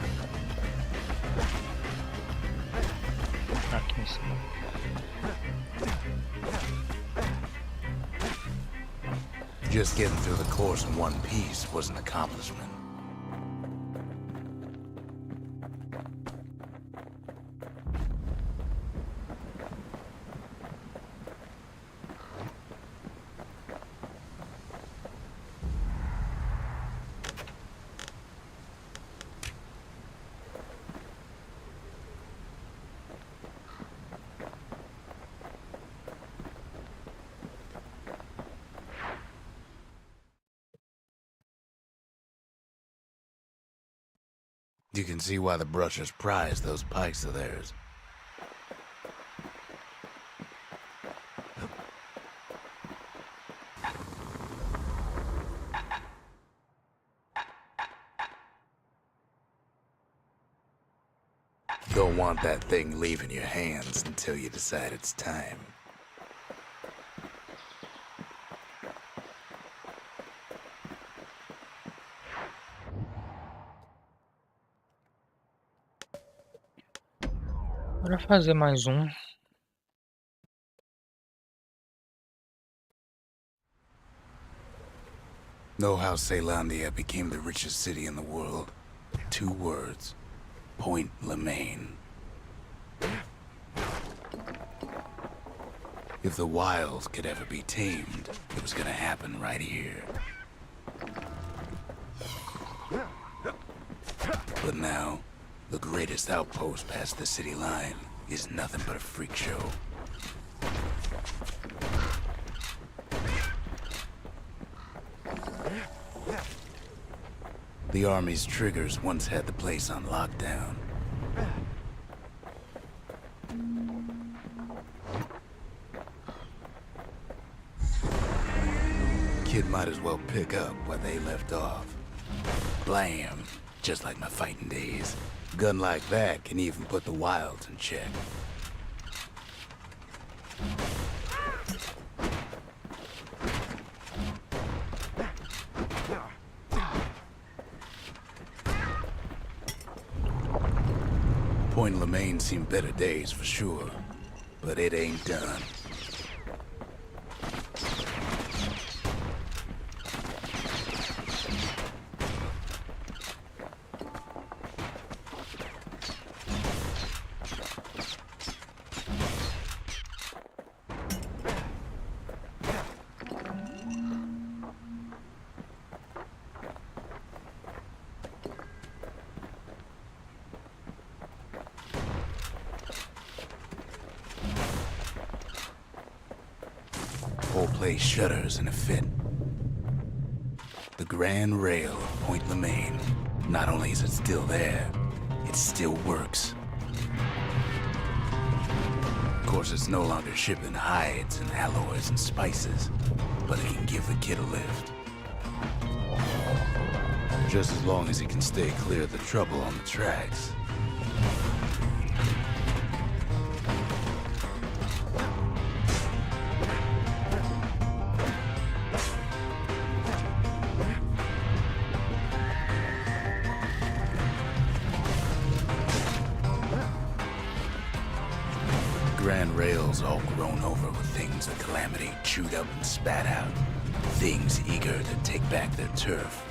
Aqui em cima. Just getting through the course in one piece was an accomplishment. You can see why the brushers prize those pikes of theirs. Don't want that thing leaving your hands until you decide it's time. Bora fazer mais um. Know how Ceylandia became the richest city in the world? 2 words. Point Lemaine. If the wild could ever be tamed, it was gonna happen right here. But now, the greatest outpost past the city line is nothing but a freak show. The Army's triggers once had the place on lockdown. Kid might as well pick up where they left off. Blam! Just like my fighting days. Gun like that can even put the wilds in check. Point Lemaine seen better days for sure, but it ain't done. Whole place shudders in a fit. The Grand Rail of Point Lemaine. Not only is it still there, it still works. Of course, it's no longer shipping hides and alloys and spices, but it can give the kid a lift. Just as long as he can stay clear of the trouble on the tracks. Grand Rail's all grown over with things the Calamity chewed up and spat out. Things eager to take back their turf.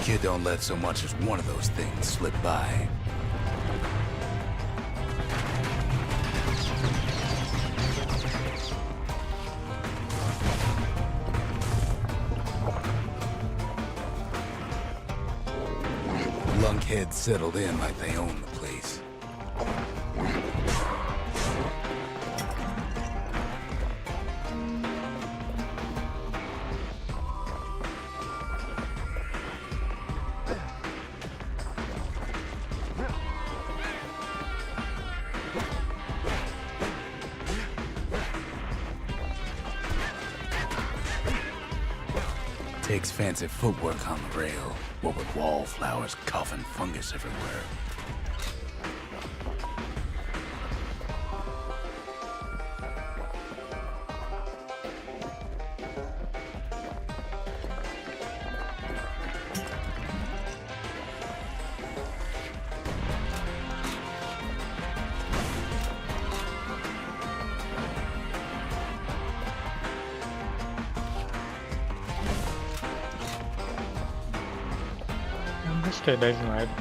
Kid don't let so much as one of those things slip by. Lunkheads settled in like they own the place. Takes fancy footwork on the rail, what with wallflowers coughing fungus everywhere. Gostei da sniper.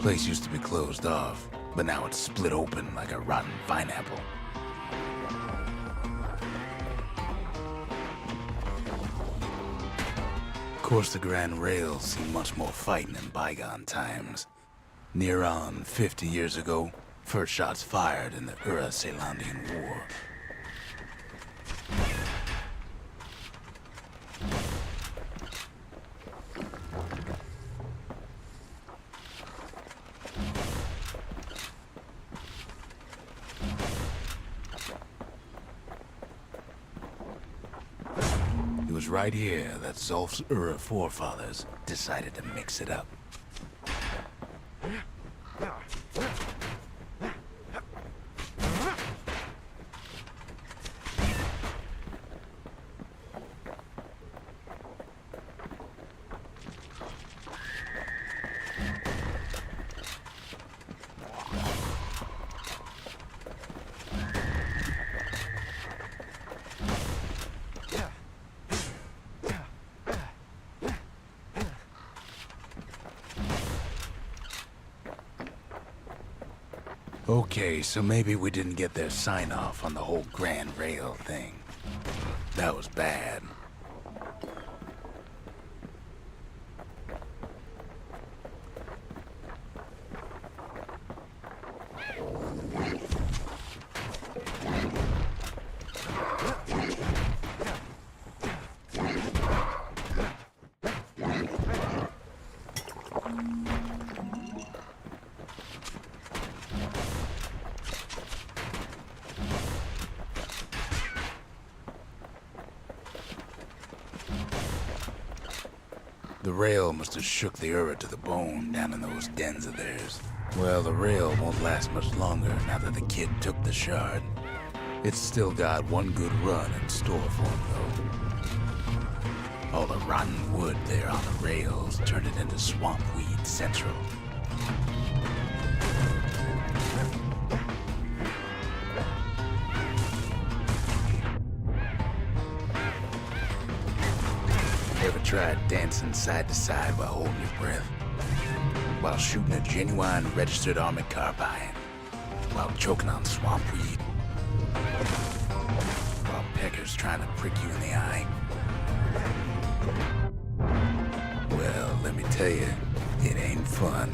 Place used to be closed off, but now it's split open like a rotten pineapple. Of course, the Grand Rail seen much more fighting in bygone times. Near on 50 years ago, first shots fired in the Ura-Celandian War. was right here that Zolf's forefathers decided to mix it up. Okay, so maybe we didn't get their sign-off on the whole Grand Rail thing. That was bad. The rail must have shook the Ura to the bone down in those dens of theirs. Well, the rail won't last much longer now that the kid took the shard. It's still got one good run in store for him, though. All the rotten wood there on the rails turned it into Swampweed Central. Ever tried dancing side to side while holding your breath? While shooting a genuine registered army carbine? While choking on swampweed? While peckers trying to prick you in the eye? Well, let me tell you, it ain't fun.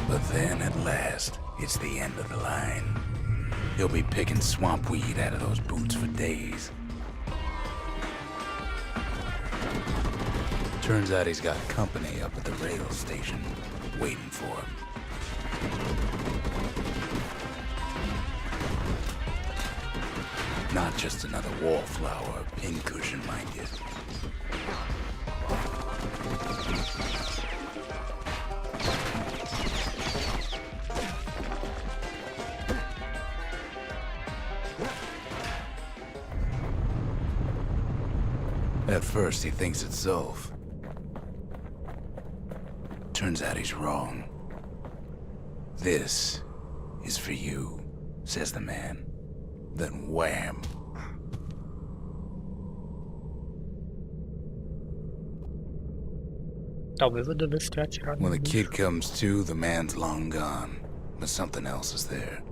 But then, at last, it's the end of the line. He'll be picking swampweed out of those boots for days. Turns out he's got company up at the rail station, waiting for him. Not just another wallflower or pincushion, mind you. At first, he thinks it's Zolf. Turns out he's wrong. This is for you, says the man. Then wham! Talvez eu devesse ter atirado When no the bicho. kid comes to, the man's long gone. But something else is there.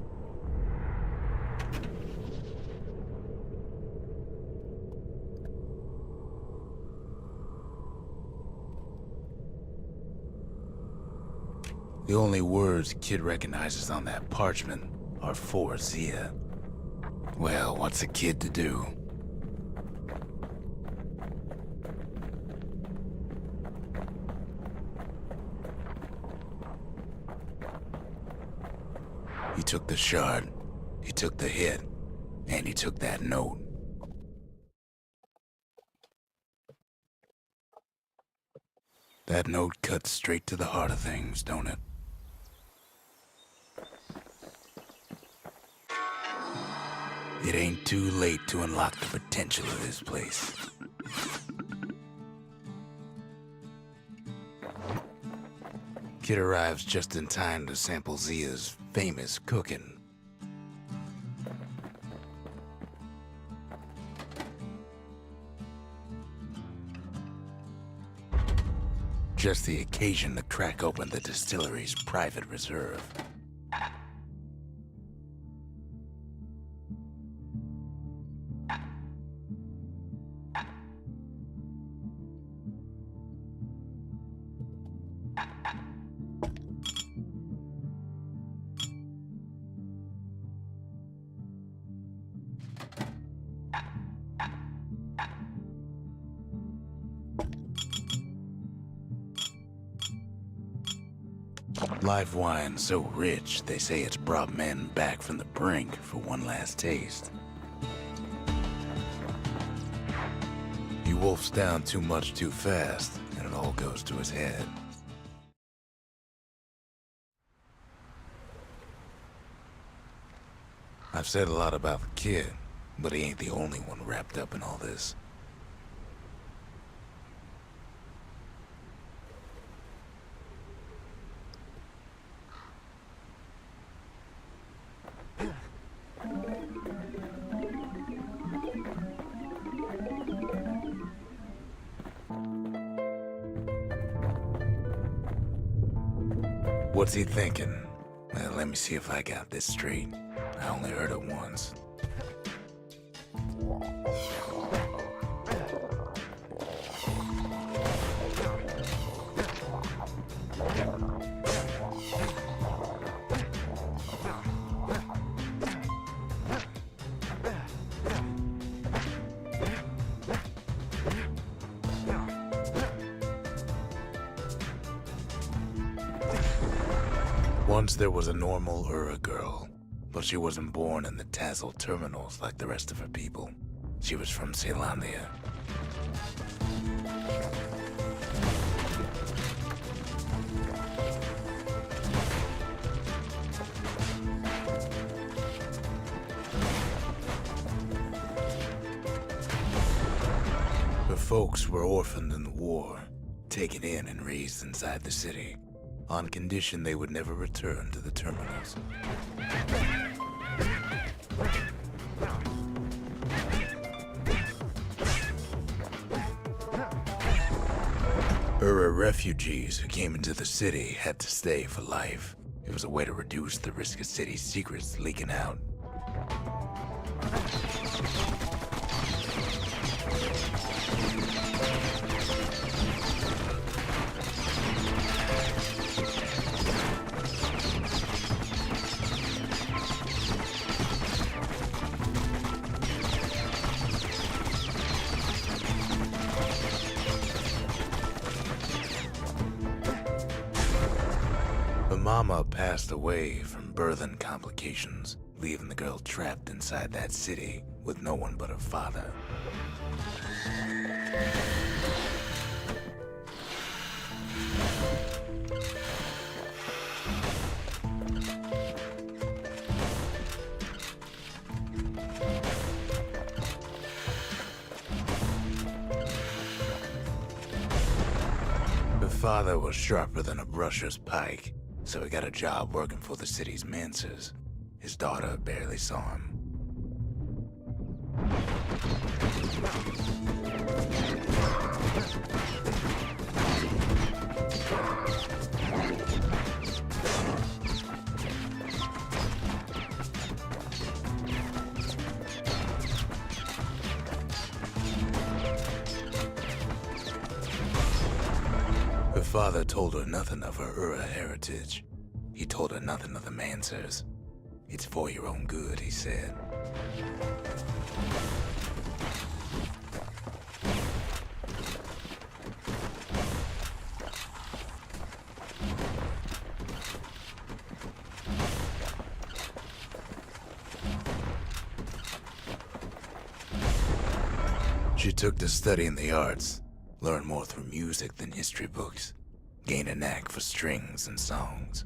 The only words kid recognizes on that parchment are for Zia. Well, what's a kid to do? He took the shard, he took the hit, and he took that note. That note cuts straight to the heart of things, don't it? It ain't too late to unlock the potential of this place. Kid arrives just in time to sample Zia's famous cooking. Just the occasion to crack open the distillery's private reserve. Live wine so rich, they say it's brought men back from the brink for one last taste. He wolfs down too much too fast, and it all goes to his head. I've said a lot about the kid, but he ain't the only one wrapped up in all this. What's he thinking? Well, let me see if I got this straight. I only heard it once. Once there was a normal Ura girl, but she wasn't born in the Tassel terminals like the rest of her people. She was from Celandia. Her folks were orphaned in the war, taken in and raised inside the city, on condition they would never return to the terminals. Ura refugees who came into the city had to stay for life. It was a way to reduce the risk of city secrets leaking out. Mama passed away from birthing complications, leaving the girl trapped inside that city with no one but her father. Her father was sharper than a brusher's pike, so he got a job working for the city's mancers. His daughter barely saw him. Her father told her nothing of her Ura heritage. He told her nothing of the Mancers. It's for your own good, he said. She took to studying the arts, learned more through music than history books, gained a knack for strings and songs.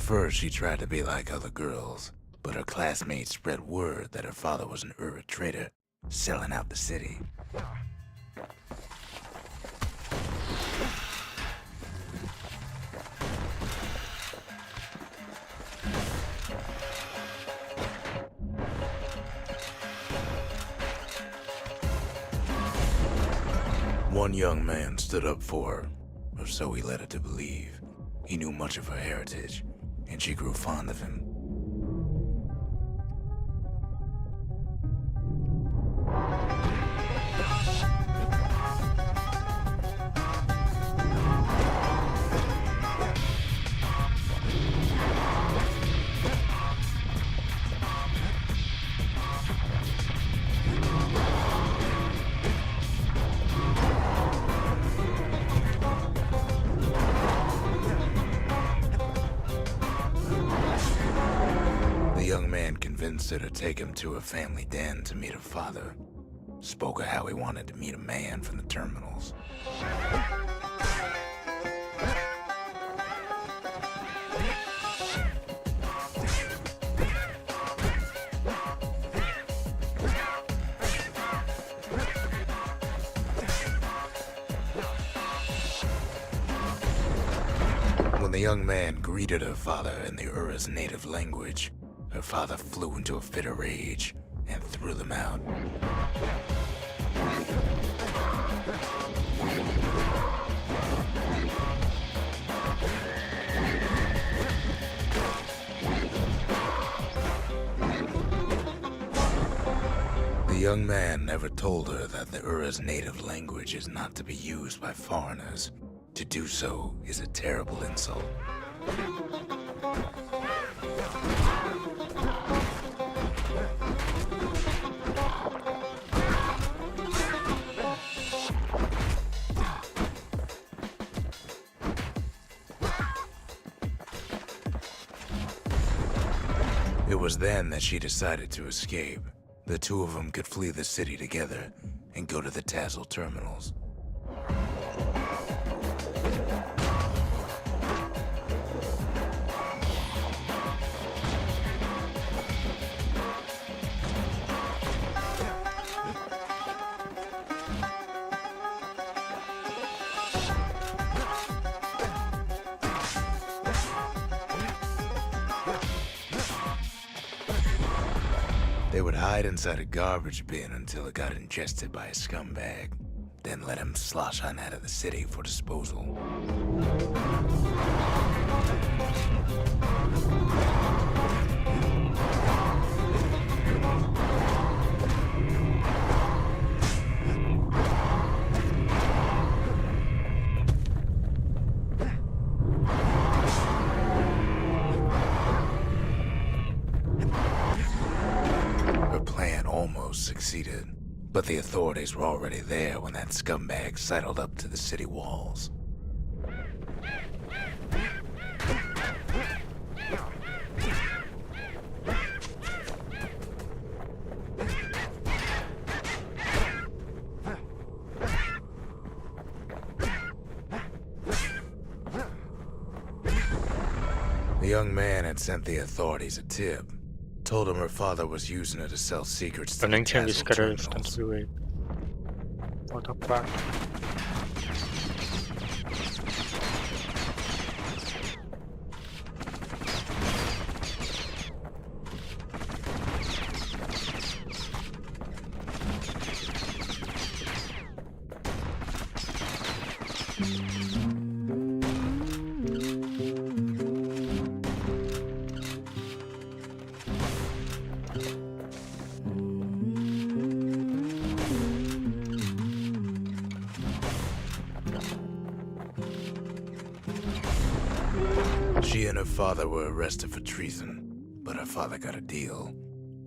first, she tried to be like other girls, but her classmates spread word that her father was an Ura trader, selling out the city. One young man stood up for her, or so he led her to believe. He knew much of her heritage, and she grew fond of him. The young man convinced her to take him to her family den to meet her father. Spoke of how he wanted to meet a man from the terminals. When the young man greeted her father in the Ura's native language, her father flew into a fit of rage and threw them out. The young man never told her that the Ura's native language is not to be used by foreigners. To do so is a terrible insult. It was then that she decided to escape. The two of them could flee the city together and go to the Tassel terminals. They would hide inside a garbage bin until it got ingested by a scumbag, then let him slosh on out of the city for disposal. Her plan almost succeeded, but the authorities were already there when that scumbag sidled up to the city walls. The young man had sent the authorities a tip. Told him her father was using her to sell secrets to Eu the nem tinha visto Tassel que era terminals. tanto viu aí. Outra parte. She and her father were arrested for treason, but her father got a deal.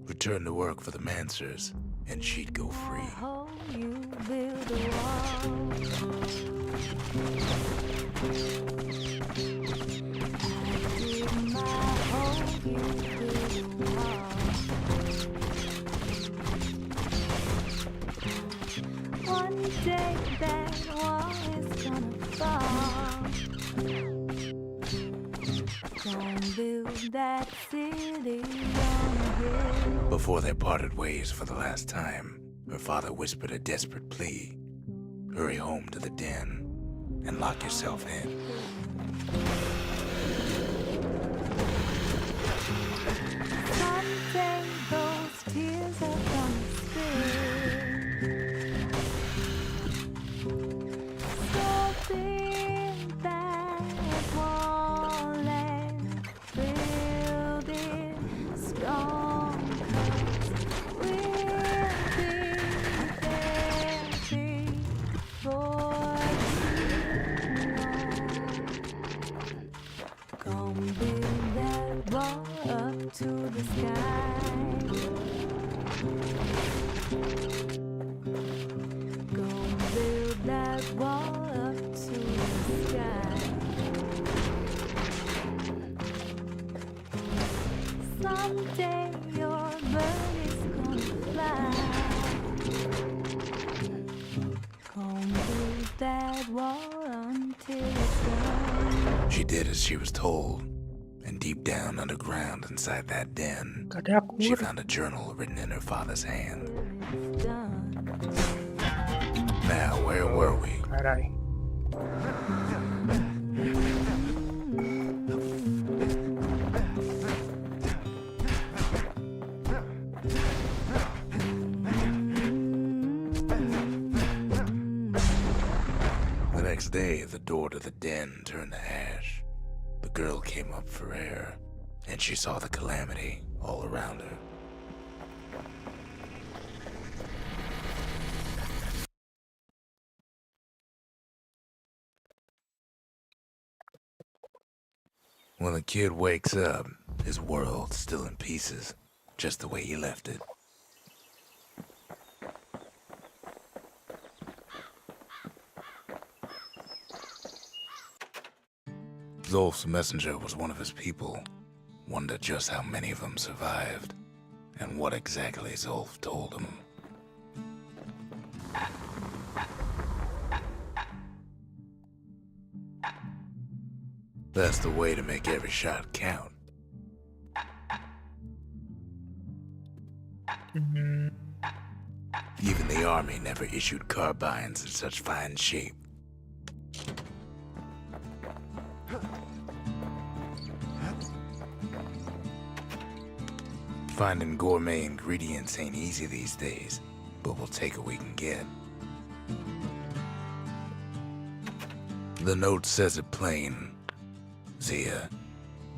Returned to work for the Mansers, and she'd go free. Hope you build a wall. One day that wall is gonna fall. Gonna build that city on a hill. Before they parted ways for the last time, her father whispered a desperate plea. Hurry home to the den and lock yourself in. Someday those tears are gonna spill. So build that wall and build it strong. 'Cause we'll be there before too long. Gonna build that wall up to the sky. Gonna build that wall up to the sky. Someday your bird is gonna fly. Gonna build that wall until it's done. She did as she was told, and deep down underground inside that den, Cadê a she cura? found a journal written in her father's hand. It's done. Now, where were we? Carai. The next day, the door to the den turned to ash. The girl came up for air, and she saw the calamity all around her. When the kid wakes up, his world's still in pieces, just the way he left it. Zolf's messenger was one of his people. Wondered just how many of them survived, and what exactly Zolf told him. That's the way to make every shot count. Hum, Even the army never issued carbines in such fine shape. Finding gourmet ingredients ain't easy these days, but we'll take what we can get. The note says it plain. Zia,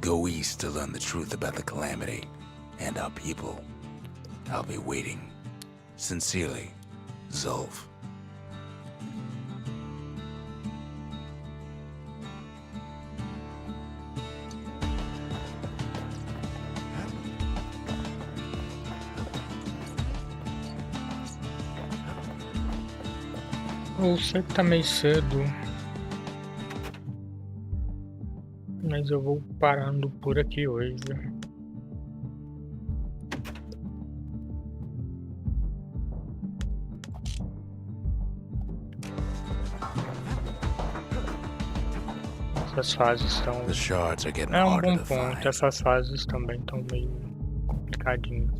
go east to learn the truth about the calamity and our people. I'll be waiting. Sincerely, Zolf. Eu sei que tá meio cedo, mas eu vou parando por aqui hoje. Essas fases estão... The shards are getting É um harder bom to ponto, find. essas fases também estão meio complicadinhas.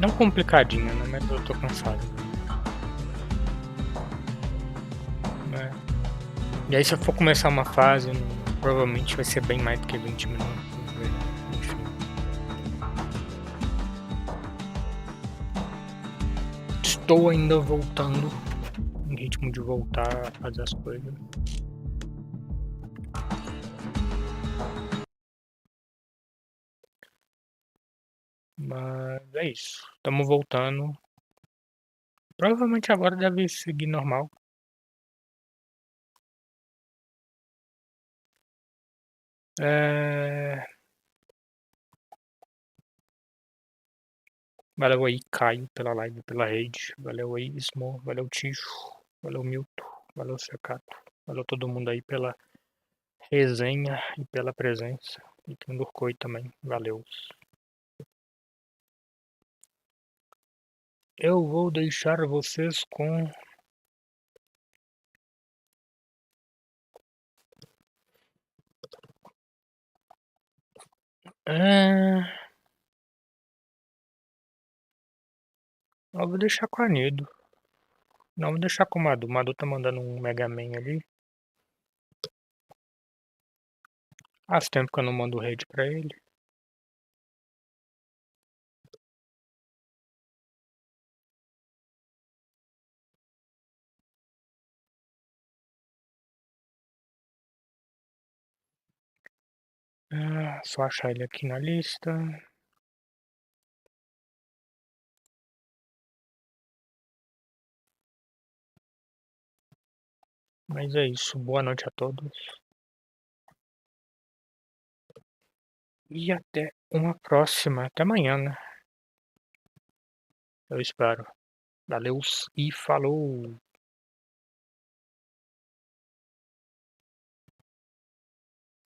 Não complicadinha, né? Mas eu tô cansado. É. E aí se eu for começar uma fase, provavelmente vai ser bem mais do que 20 minutos. Enfim. Estou ainda voltando, em ritmo de voltar a fazer as coisas. Mas é isso. Estamos voltando. Provavelmente agora deve seguir normal. Valeu aí, Caio, pela live, pela rede. Valeu aí, Smo. Valeu, Ticho. Valeu, Milton. Valeu, Secato. Valeu todo mundo aí pela resenha e pela presença. E quem lurcou aí também. Valeu. Eu vou deixar vocês com... Eu vou deixar com a Nido. Não, vou deixar com o Madu. O Madu tá mandando um Mega Man ali. Faz tempo que eu não mando raid pra ele. Só achar ele aqui na lista. Mas é isso. Boa noite a todos. E até uma próxima. Até amanhã, né? Eu espero. Valeu e falou!